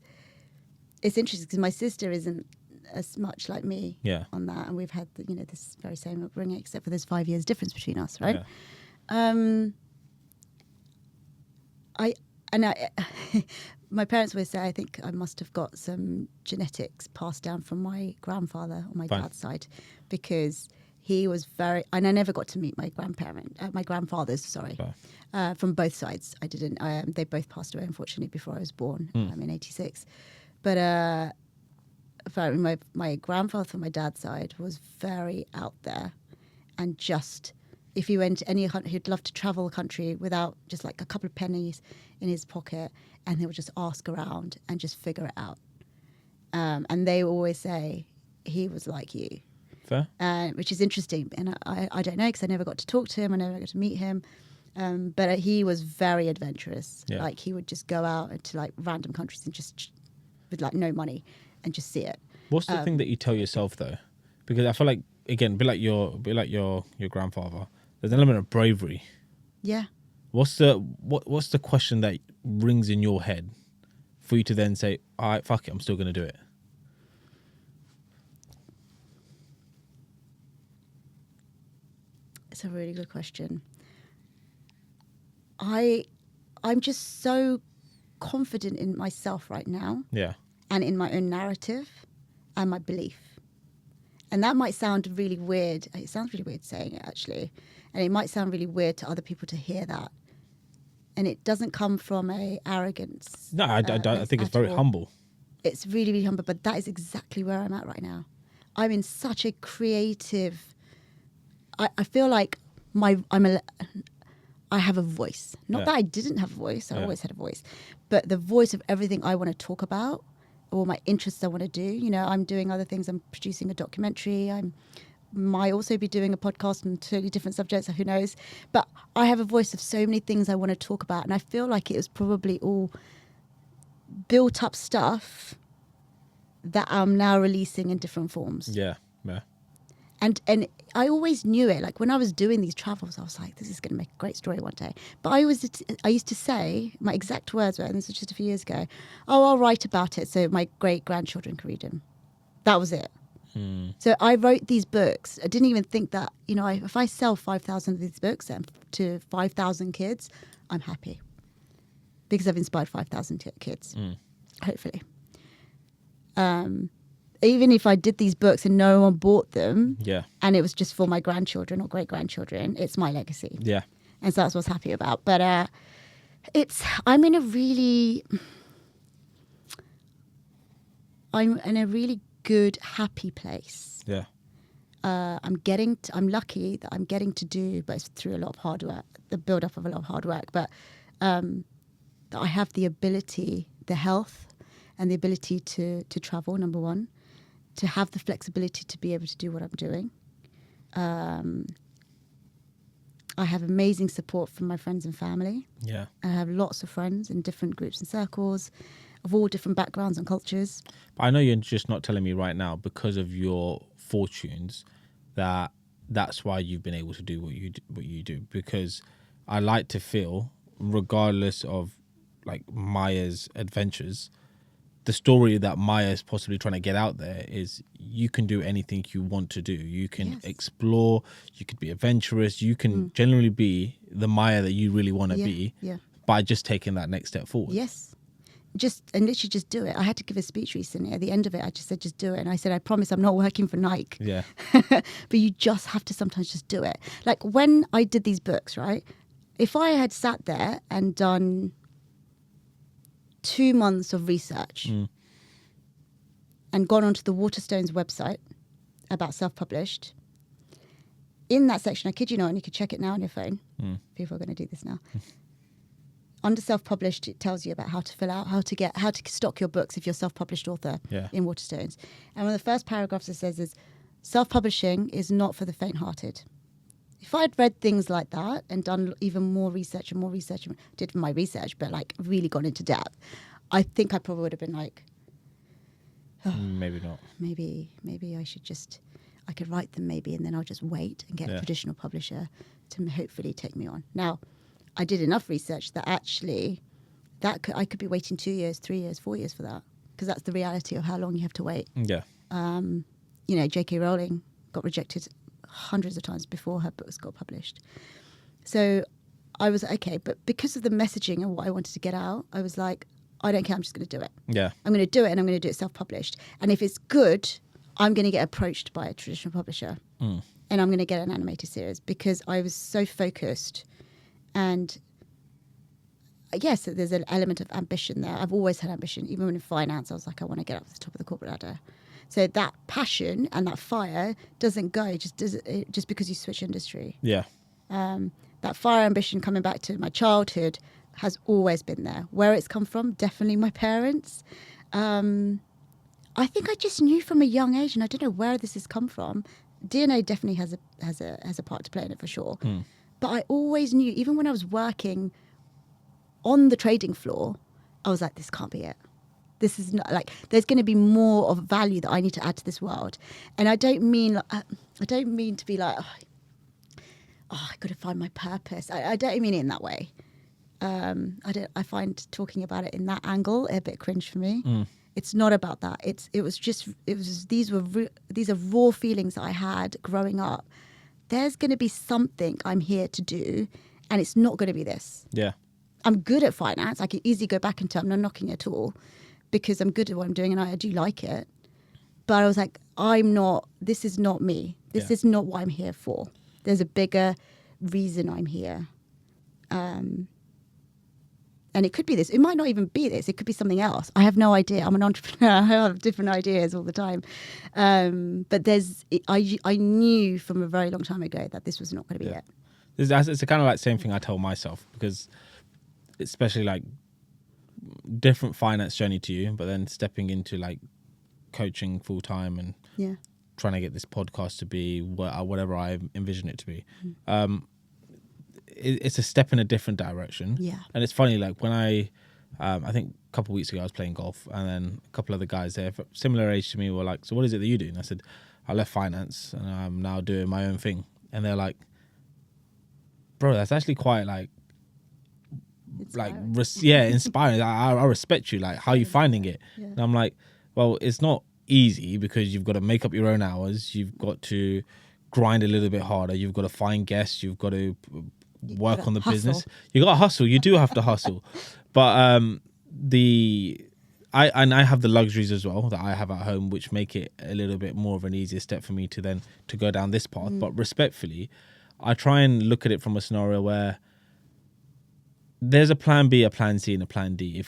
it's interesting because my sister isn't as much like me on that, and we've had this very same upbringing, except for there's 5 years difference between us, right? My parents always say I think I must have got some genetics passed down from my grandfather on my dad's side, because he was and I never got to meet my grandfathers, sorry, from both sides. I didn't. They both passed away, unfortunately, before I was born. In '86. But my grandfather from my dad's side was very out there, and just if he went to any country, he'd love to travel a country without just like a couple of pennies in his pocket, and he would just ask around and just figure it out. And they always say he was like you. Fair. Which is interesting, and I don't know because I never got to talk to him, I never got to meet him, but he was very adventurous. Like he would just go out into like random countries and just with like no money and just see it. What's the thing that you tell yourself though? Because I feel like, again, be like your grandfather, there's an element of bravery. Yeah. What's the question that rings in your head for you to then say, all right, fuck it, I'm still going to do it? It's a really good question. I'm just so confident in myself right now. Yeah. And in my own narrative and my belief. And that might sound really weird. It sounds really weird saying it, actually. And it might sound really weird to other people to hear that. And it doesn't come from a arrogance. No, I think it's very humble. It's really, really humble. But that is exactly where I'm at right now. I'm in such a creative... I feel like I have a voice. Not that I didn't have a voice. I always had a voice. But the voice of everything I want to talk about, or my interests I want to do. I'm doing other things. I'm producing a documentary. I might also be doing a podcast on totally different subjects. Who knows? But I have a voice of so many things I want to talk about. And I feel like it was probably all built up stuff that I'm now releasing in different forms. Yeah, yeah. And I always knew it. Like when I was doing these travels, I was like, this is going to make a great story one day. But I used to say, my exact words were, and this was just a few years ago, oh, I'll write about it so my great-grandchildren can read them. That was it. So I wrote these books. I didn't even think that, if I sell 5,000 of these books to 5,000 kids, I'm happy. Because I've inspired 5,000 kids, hopefully. Even if I did these books and no one bought them, and it was just for my grandchildren or great-grandchildren, it's my legacy. Yeah. And so that's what I was happy about. But I'm in a really good, happy place. Yeah. I'm lucky that I'm getting to do, but it's through a lot of hard work, the build up of a lot of hard work. But that I have the ability, the health, and the ability to travel. Number one, to have the flexibility to be able to do what I'm doing. I have amazing support from my friends and family. Yeah. I have lots of friends in different groups and circles of all different backgrounds and cultures. But I know you're just not telling me right now because of your fortunes that's why you've been able to do what you do. Because I like to feel, regardless of like Maya's adventures, the story that Maya is possibly trying to get out there is you can do anything you want to do. You can explore, you could be adventurous, you can generally be the Maya that you really want to be by just taking that next step forward. Yes. Literally just do it. I had to give a speech recently. At the end of it, I just said, just do it. And I said, I promise I'm not working for Nike. Yeah. But you just have to sometimes just do it. Like when I did these books, right? If I had sat there and done 2 months of research and gone onto the Waterstones website about self-published, in that section, I kid you not, and you could check it now on your phone. People are going to do this now. Under self-published, it tells you about how to fill out, how to stock your books if you're a self-published author in Waterstones. And one of the first paragraphs it says is, self-publishing is not for the faint-hearted. If I'd read things like that and done even more research, did my research, but like really gone into depth, I think I probably would have been like, oh, maybe not. Maybe I could write them maybe, and then I'll just wait and get a traditional publisher to hopefully take me on. Now, I did enough research that actually I could be waiting 2 years, 3 years, 4 years for that, because that's the reality of how long you have to wait. Yeah. J.K. Rowling got rejected hundreds of times before her books got published. So I was okay, but because of the messaging and what I wanted to get out, I was like, I don't care, I'm just going to do it. Yeah. I'm going to do it, and I'm going to do it self-published. And if it's good, I'm going to get approached by a traditional publisher, and I'm going to get an animated series, because I was so focused. And yes, there's an element of ambition there. I've always had ambition. Even when in finance, I was like, I want to get up to the top of the corporate ladder. So that passion and that fire doesn't go just because you switch industry. Yeah. That fire ambition, coming back to my childhood, has always been there. Where it's come from, definitely my parents. I think I just knew from a young age, and I don't know where this has come from. DNA definitely has a part to play in it for sure. But I always knew, even when I was working on the trading floor, I was like, this can't be it. This is not like, there's going to be more of value that I need to add to this world. And I don't mean to be like, I got to find my purpose. I don't mean it in that way. I find talking about it in that angle a bit cringe for me. It's not about that. These are raw feelings that I had growing up. There's going to be something I'm here to do, and it's not going to be this. Yeah. I'm good at finance. I can easily go back into it. I'm not knocking it at all, because I'm good at what I'm doing and I do like it. But I was like, this is not me. This is not what I'm here for. There's a bigger reason I'm here. And it could be this. It might not even be this. It could be something else. I have no idea. I'm an entrepreneur. I have different ideas all the time. But I knew from a very long time ago that this was not going to be it. It's the kind of like same thing I tell myself, because especially like different finance journey to you, but then stepping into like coaching full time and trying to get this podcast to be whatever I envision it to be. It's a step in a different direction. Yeah. And it's funny, like when I think a couple of weeks ago I was playing golf, and then a couple of the guys there, similar age to me, were like, so what is it that you do? And I said, I left finance and I'm now doing my own thing. And they're like, bro, that's actually quite inspiring. I respect you. Like, how are you finding it? Yeah. And I'm like, well, it's not easy, because you've got to make up your own hours. You've got to grind a little bit harder. You've got to find guests. You've got to work on the business. You got to hustle. You do have to hustle. But I have the luxuries as well that I have at home, which make it a little bit more of an easier step for me to go down this path. But respectfully, I try and look at it from a scenario where there's a plan B, a plan C, and a plan D if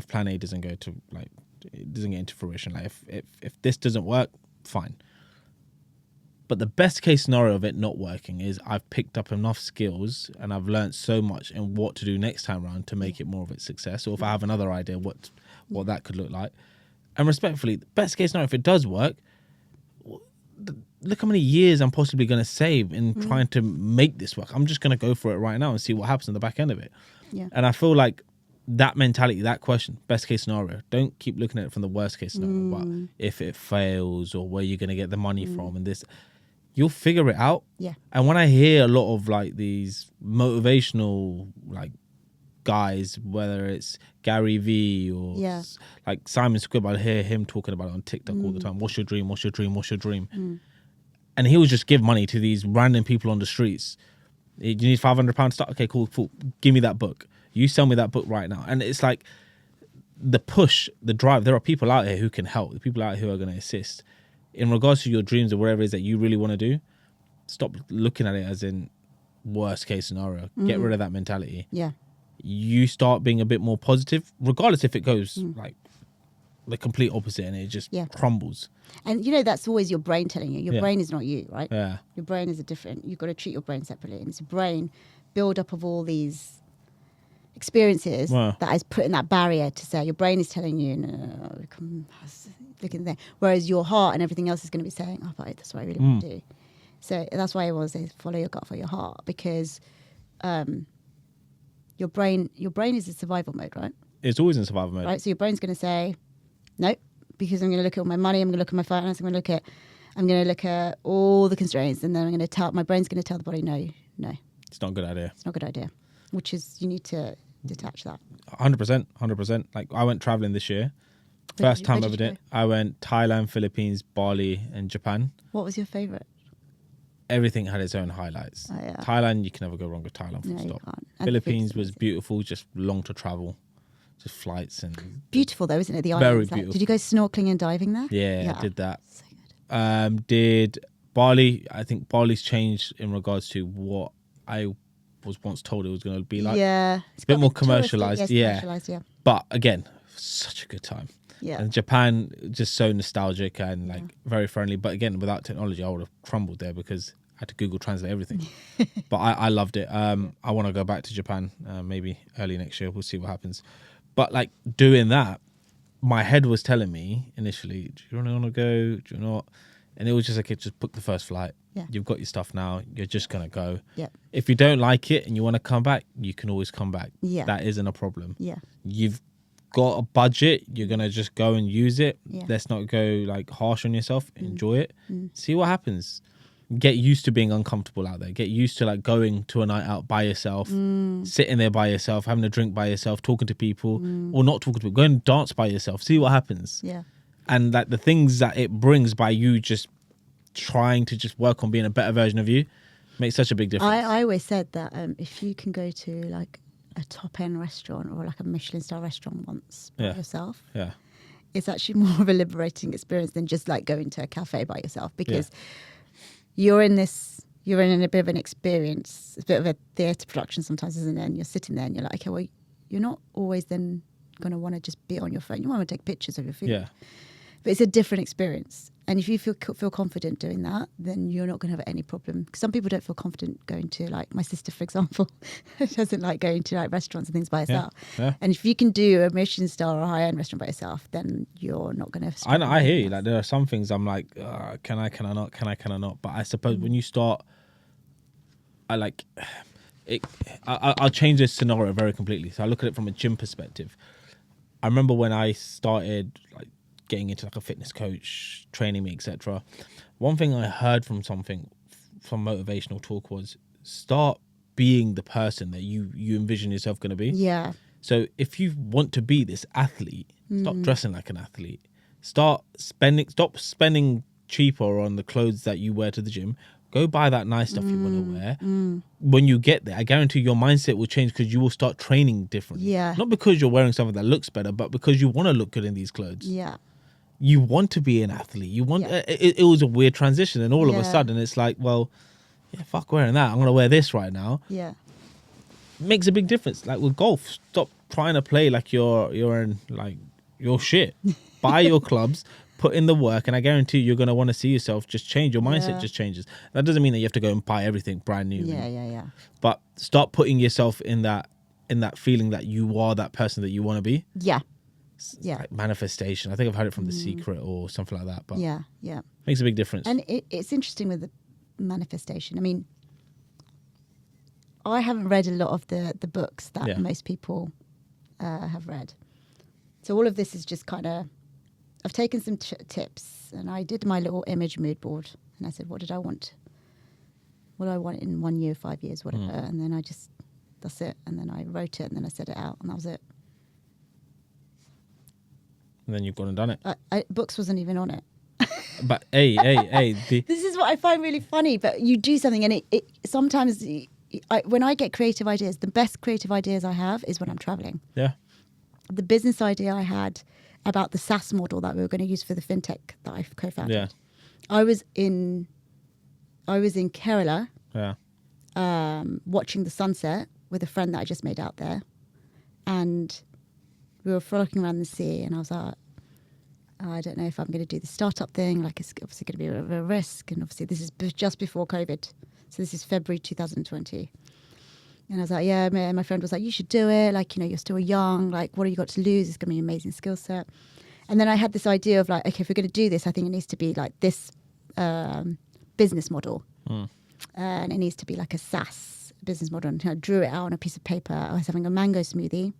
plan A doesn't go to, like, it doesn't get into fruition. Like if this doesn't work, fine. But the best case scenario of it not working is I've picked up enough skills and I've learned so much in what to do next time around to make it more of a success. Or if I have another idea what that could look like. And respectfully, the best case scenario, if it does work, look how many years I'm possibly going to save in trying to make this work. I'm just going to go for it right now and see what happens on the back end of it. Yeah. And I feel like that mentality, that question, best case scenario, don't keep looking at it from the worst case scenario, but if it fails or where you're going to get the money from and this, you'll figure it out. Yeah. And when I hear a lot of like these motivational like guys, whether it's Gary Vee or like Simon Squibb, I hear him talking about it on TikTok all the time. What's your dream? What's your dream? What's your dream? And he would just give money to these random people on the streets. You need £500 start? Okay, cool. Give me that book. You sell me that book right now. And it's like the push, the drive. There are people out here who can help. The people out here who are going to assist. In regards to your dreams or whatever it is that you really want to do, stop looking at it as in worst case scenario. Get rid of that mentality. Yeah. You start being a bit more positive, regardless if it goes like the complete opposite and it just crumbles. And you know, that's always your brain telling you. Your brain is not you, right? Yeah. Your brain is you've got to treat your brain separately. And it's a brain build up of all these experiences that is putting that barrier to say your brain is telling you, no, come, look in there. Whereas your heart and everything else is going to be saying, oh, but that's what I really want to do. So that's why I always say follow your gut for your heart, because your brain is in survival mode, right? It's always in survival mode. Right. So your brain's going to say, nope, because I'm going to look at all my money, I'm going to look at my finance, I'm going to look at all the constraints, and then my brain's going to tell the body, no. It's not a good idea. It's not a good idea, which is, you need to detach that. 100%. Like I went traveling this year. First time ever did. I went Thailand, Philippines, Bali, and Japan. What was your favorite? Everything had its own highlights. Oh, yeah. Thailand, you can never go wrong with Thailand. No, Stop. you can't. Philippines was beautiful, just long to travel, just flights and beautiful though, isn't it? The very islands. beautiful. Did you go snorkeling and diving there? Yeah, I did that. So good. Did Bali? I think Bali's changed in regards to what I was once told it was going to be like. Yeah, it's a bit more commercialized. Yeah. But again, such a good time. Yeah. And Japan, just so nostalgic and like very friendly. But again, without technology, I would have crumbled there because I had to Google Translate everything. But I loved it. I want to go back to Japan maybe early next year. We'll see what happens. But like doing that, my head was telling me initially, do you want to go? Do you not? And it was just like, just book the first flight. Yeah. You've got your stuff now. You're just going to go. Yeah. If you don't like it and you want to come back, you can always come back. Yeah. That isn't a problem. Yeah. You've got a budget. You're going to just go and use it. Yeah. Let's not go like harsh on yourself. Enjoy it. See what happens. Get used to being uncomfortable out there. Get used to like going to a night out by yourself, sitting there by yourself, having a drink by yourself, talking to people or not talking to people. Go and dance by yourself. See what happens. Yeah. And like the things that it brings by you just trying to just work on being a better version of you makes such a big difference. I always said that if you can go to like a top end restaurant or like a Michelin star restaurant once by yourself, it's actually more of a liberating experience than just like going to a cafe by yourself, because you're in a bit of an experience. It's a bit of a theatre production sometimes, isn't it? And you're sitting there and you're like, okay, well, you're not always then going to want to just be on your phone. You want to take pictures of your food. Yeah. But it's a different experience. And if you feel confident doing that, then you're not going to have any problem. Because some people don't feel confident going to, like my sister, for example, doesn't like going to like restaurants and things by herself. Yeah. And if you can do a Michelin star or a high-end restaurant by yourself, then you're not going to. I hear you. Like there are some things I'm like, can I not? But I suppose when you start, I'll change this scenario very completely. So I look at it from a gym perspective. I remember when I started like getting into like a fitness coach, training me, etc. One thing I heard from motivational talk was start being the person that you envision yourself going to be. Yeah. So if you want to be this athlete, stop dressing like an athlete. Stop spending cheaper on the clothes that you wear to the gym. Go buy that nice stuff you want to wear. When you get there, I guarantee your mindset will change because you will start training differently. Yeah. Not because you're wearing something that looks better, but because you want to look good in these clothes. Yeah. You want to be an athlete. You want. It was a weird transition, and all of a sudden, it's like, well, fuck wearing that. I'm gonna wear this right now. Yeah. Makes a big difference. Like with golf, stop trying to play like you're in like your shit. Buy your clubs. put in the work, and I guarantee you're going to want to see yourself just change. Your mindset Yeah. just changes. That doesn't mean that you have to go and buy everything brand new. Yeah. But start putting yourself in that feeling that you are that person that you want to be. Yeah. Like manifestation. I think I've heard it from The Secret or something like that. But Yeah. makes a big difference. And it's interesting with the manifestation. I mean, I haven't read a lot of the books that most people have read. So all of this is just kind of, I've taken some tips, and I did my little image mood board, and I said, what do I want in 1 year, 5 years, whatever. And then that's it. And then I wrote it, and then I said it out, and that was it. And then you've gone and done it. Books wasn't even on it. But hey. This is what I find really funny, but you do something, and it sometimes, when I get creative ideas, the best creative ideas I have is when I'm traveling. Yeah. The business idea I had about the SaaS model that we were going to use for the fintech that I co-founded. Yeah. I was in Kerala, watching the sunset with a friend that I just made out there, and we were frolicking around the sea, and I was like, I don't know if I'm going to do the startup thing. Like, it's obviously going to be a risk, and obviously this is just before COVID, so this is February 2020. And I was like, yeah, and my friend was like, you should do it. Like, you know, you're still young. Like, what have you got to lose? It's going to be an amazing skill set. And then I had this idea of like, okay, if we're going to do this, I think it needs to be like this business model. And it needs to be like a SaaS business model. And I drew it out on a piece of paper. I was having a mango smoothie.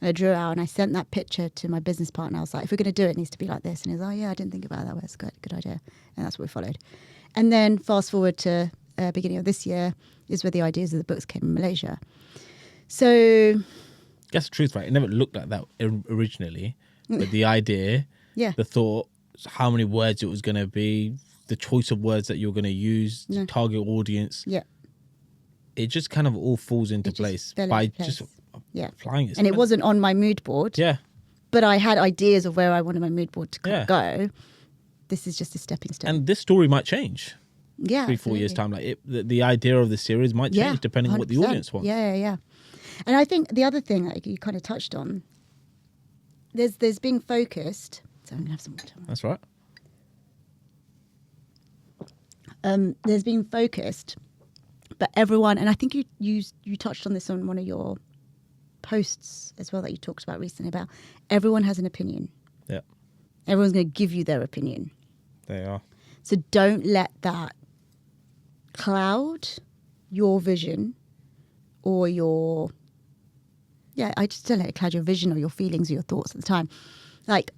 And I drew it out, and I sent that picture to my business partner. I was like, if we're going to do it, it needs to be like this. And he was like, oh, yeah, I didn't think about it that way. It's a good idea. And that's what we followed. And then fast forward to beginning of this year is where the ideas of the books came in Malaysia. So That's the truth, right? It never looked like that originally, but the idea, the thought, how many words it was going to be, the choice of words that you're going to use, the target audience, it just kind of all falls into place by just applying it. And it wasn't on my mood board. But I had ideas of where I wanted my mood board to go. This is just a stepping stone. And this story might change. 3-4 years time, like the idea of the series might change depending on what the audience wants. And I think the other thing that you kind of touched on, there's being focused. So I'm gonna have some water. That's right. There's being focused, but everyone, and I think you touched on this on one of your posts as well that you talked about recently, about everyone has an opinion. Everyone's going to give you their opinion. They are. So don't let that cloud your vision or your, I just don't let it cloud your vision or your feelings or your thoughts at the time. Like,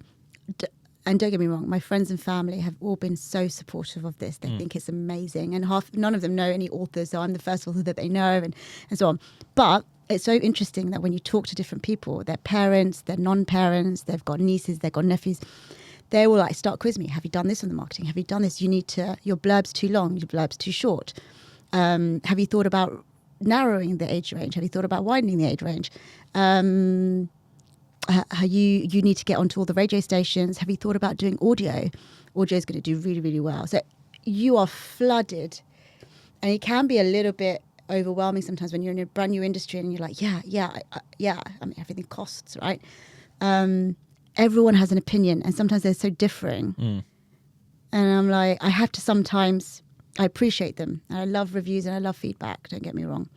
and don't get me wrong, my friends and family have all been so supportive of this. They think it's amazing. And none of them know any authors, so I'm the first author that they know, and so on. But it's so interesting that when you talk to different people, their parents, their non-parents, they've got nieces, they've got nephews, they will like start quizzing me. Have you done this on the marketing? Have you done this? Your blurb's too long, your blurb's too short. Have you thought about narrowing the age range? Have you thought about widening the age range? You need to get onto all the radio stations. Have you thought about doing audio? Audio is going to do really, really well. So you are flooded, and it can be a little bit overwhelming sometimes when you're in a brand new industry and you're like, I mean, everything costs, right? Everyone has an opinion, and sometimes they're so differing. And I'm like, I have to sometimes, I appreciate them, and I love reviews and I love feedback, don't get me wrong.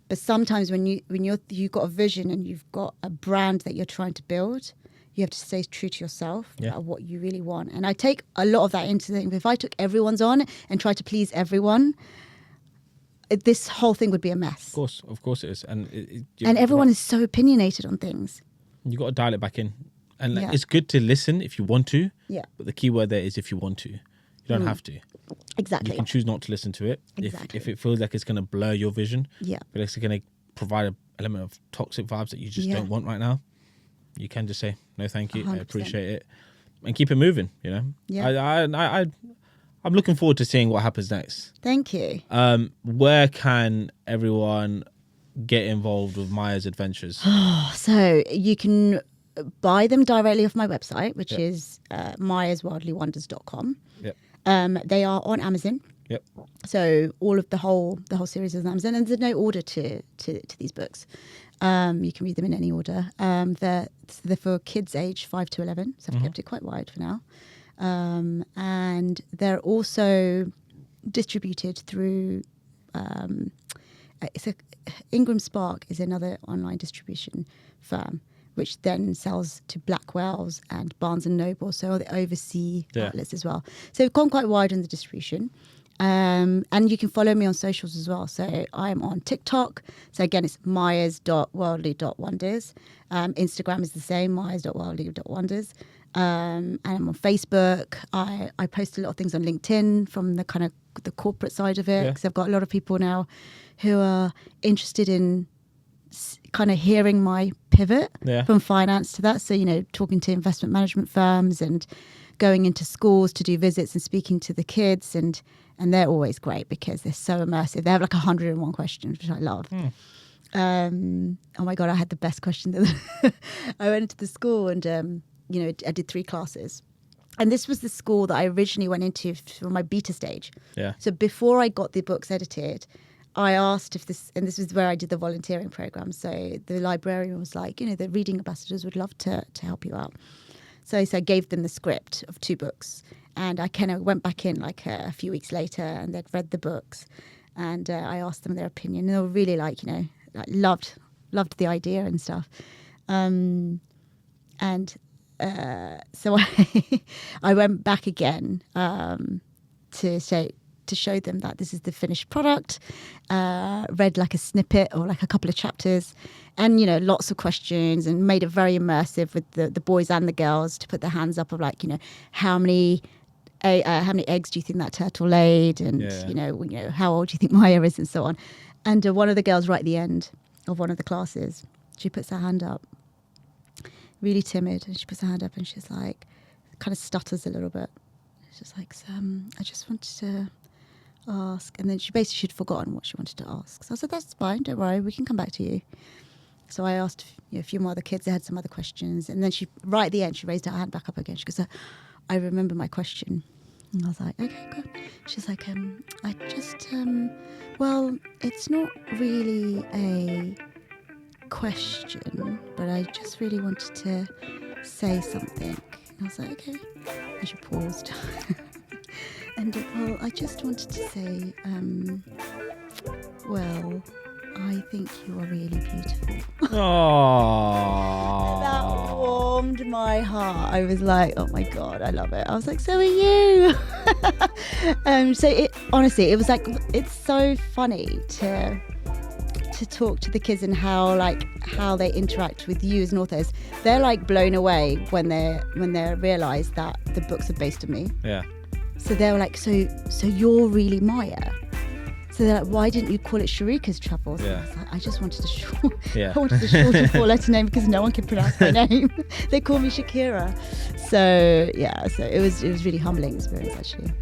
But sometimes when you've got a vision and you've got a brand that you're trying to build, you have to stay true to yourself about what you really want. And I take a lot of that into the thing. If I took everyone's on and tried to please everyone, this whole thing would be a mess. Of course it is. And everyone is so opinionated on things. You got to dial it back in. And it's good to listen if you want to. But the key word there is if you want to. You don't have to. Exactly. You can choose not to listen to it. Exactly. If it feels like it's going to blur your vision, but it's going to provide an element of toxic vibes that you just don't want right now, you can just say, no, thank you. 100%. I appreciate it. And keep it moving, you know? Yeah. I'm looking forward to seeing what happens next. Thank you. Where can everyone get involved with Maya's adventures? So you can buy them directly off my website, which is mayasworldlywonders.com. They are on Amazon. Yep. So all of the whole series of them, and there's no order to these books. You can read them in any order. They're for kids aged 5 to 11, so I've kept it quite wide for now. And they're also distributed through Ingram Spark is another online distribution firm, which then sells to Blackwell's and Barnes and Noble, so the overseas outlets as well. So we've gone quite wide in the distribution. And you can follow me on socials as well. So I'm on TikTok. So again, it's myers.worldly.wonders. Instagram is the same, myers.worldly.wonders. And I'm on Facebook. I post a lot of things on LinkedIn from the kind of the corporate side of it, because I've got a lot of people now who are interested in kind of hearing my pivot from finance to that. So, talking to investment management firms and going into schools to do visits and speaking to the kids, and they're always great because they're so immersive. They have like 101 questions, which I love. Oh my God, I had the best question. I went into the school and, I did 3 classes. And this was the school that I originally went into for my beta stage. Yeah. So before I got the books edited, I asked if this was where I did the volunteering program. So the librarian was like, the reading ambassadors would love to help you out. So I gave them the script of 2 books. And I kind of went back in like a few weeks later, and they'd read the books. And I asked them their opinion. And they were really loved the idea and stuff. So I went back again to show them that this is the finished product, read like a snippet or like a couple of chapters, and lots of questions, and made it very immersive with the boys and the girls to put their hands up of like, how many eggs do you think that turtle laid, and how old do you think Maya is, and so on. And one of the girls right at the end of one of the classes, she puts her hand up, really timid, and she puts her hand up and she's like, kind of stutters a little bit. She's like, I just wanted to ask. And then she'd forgotten what she wanted to ask. So I said, that's fine, don't worry, we can come back to you. So I asked a few more other kids, they had some other questions. And then right at the end, she raised her hand back up again. She goes, I remember my question. And I was like, okay, good. She's like, I just, well, it's not really a question, but I just really wanted to say something. And I was like, okay. And she paused. And well, I just wanted to say, well, I think you are really beautiful. Aww. That warmed my heart. I was like, oh my God, I love it. I was like, so are you. So it honestly, it was like, it's so funny to talk to the kids and how they interact with you as an author. They're like blown away when they realise that the books are based on me. Yeah. So they were like, so you're really Maya. So they're like, why didn't you call it Sharika's Travels? Yeah. I was like, I just wanted a short 4-letter name because no one can pronounce my name. They call me Shakira. So yeah, so it was really humbling experience actually.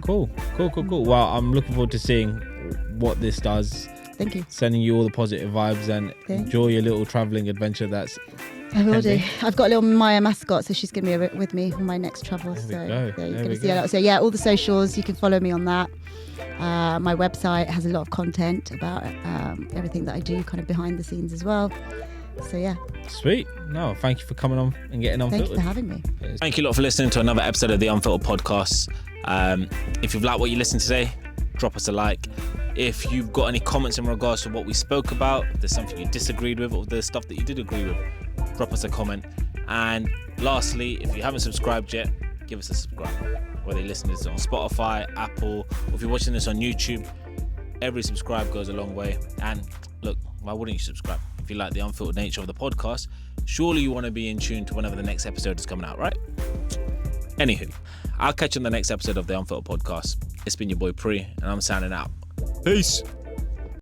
Cool. Well, I'm looking forward to seeing what this does. Thank you. Sending you all the positive vibes, and enjoy your little travelling adventure. I will do. I've got a little Maya mascot, so she's going to be with me on my next travel. There you're going to see a lot. So yeah, all the socials, you can follow me on that. My website has a lot of content about everything that I do, kind of behind the scenes as well. So yeah. Sweet. No, thank you for coming on and getting Unfiltered. Thank you for having me. Thank you a lot for listening to another episode of the Unfiltered Podcast. If you've liked what you listened today, drop us a like. If you've got any comments in regards to what we spoke about, if there's something you disagreed with, or there's stuff that you did agree with, drop us a comment. And lastly, if you haven't subscribed yet, give us a subscribe. Whether you listen to this on Spotify, Apple, or if you're watching this on YouTube, every subscribe goes a long way. And look, why wouldn't you subscribe? If you like the unfiltered nature of the podcast, surely you want to be in tune to whenever the next episode is coming out, right? Anywho, I'll catch you on the next episode of the Unfiltered Podcast. It's been your boy Pri, and I'm signing out. Peace.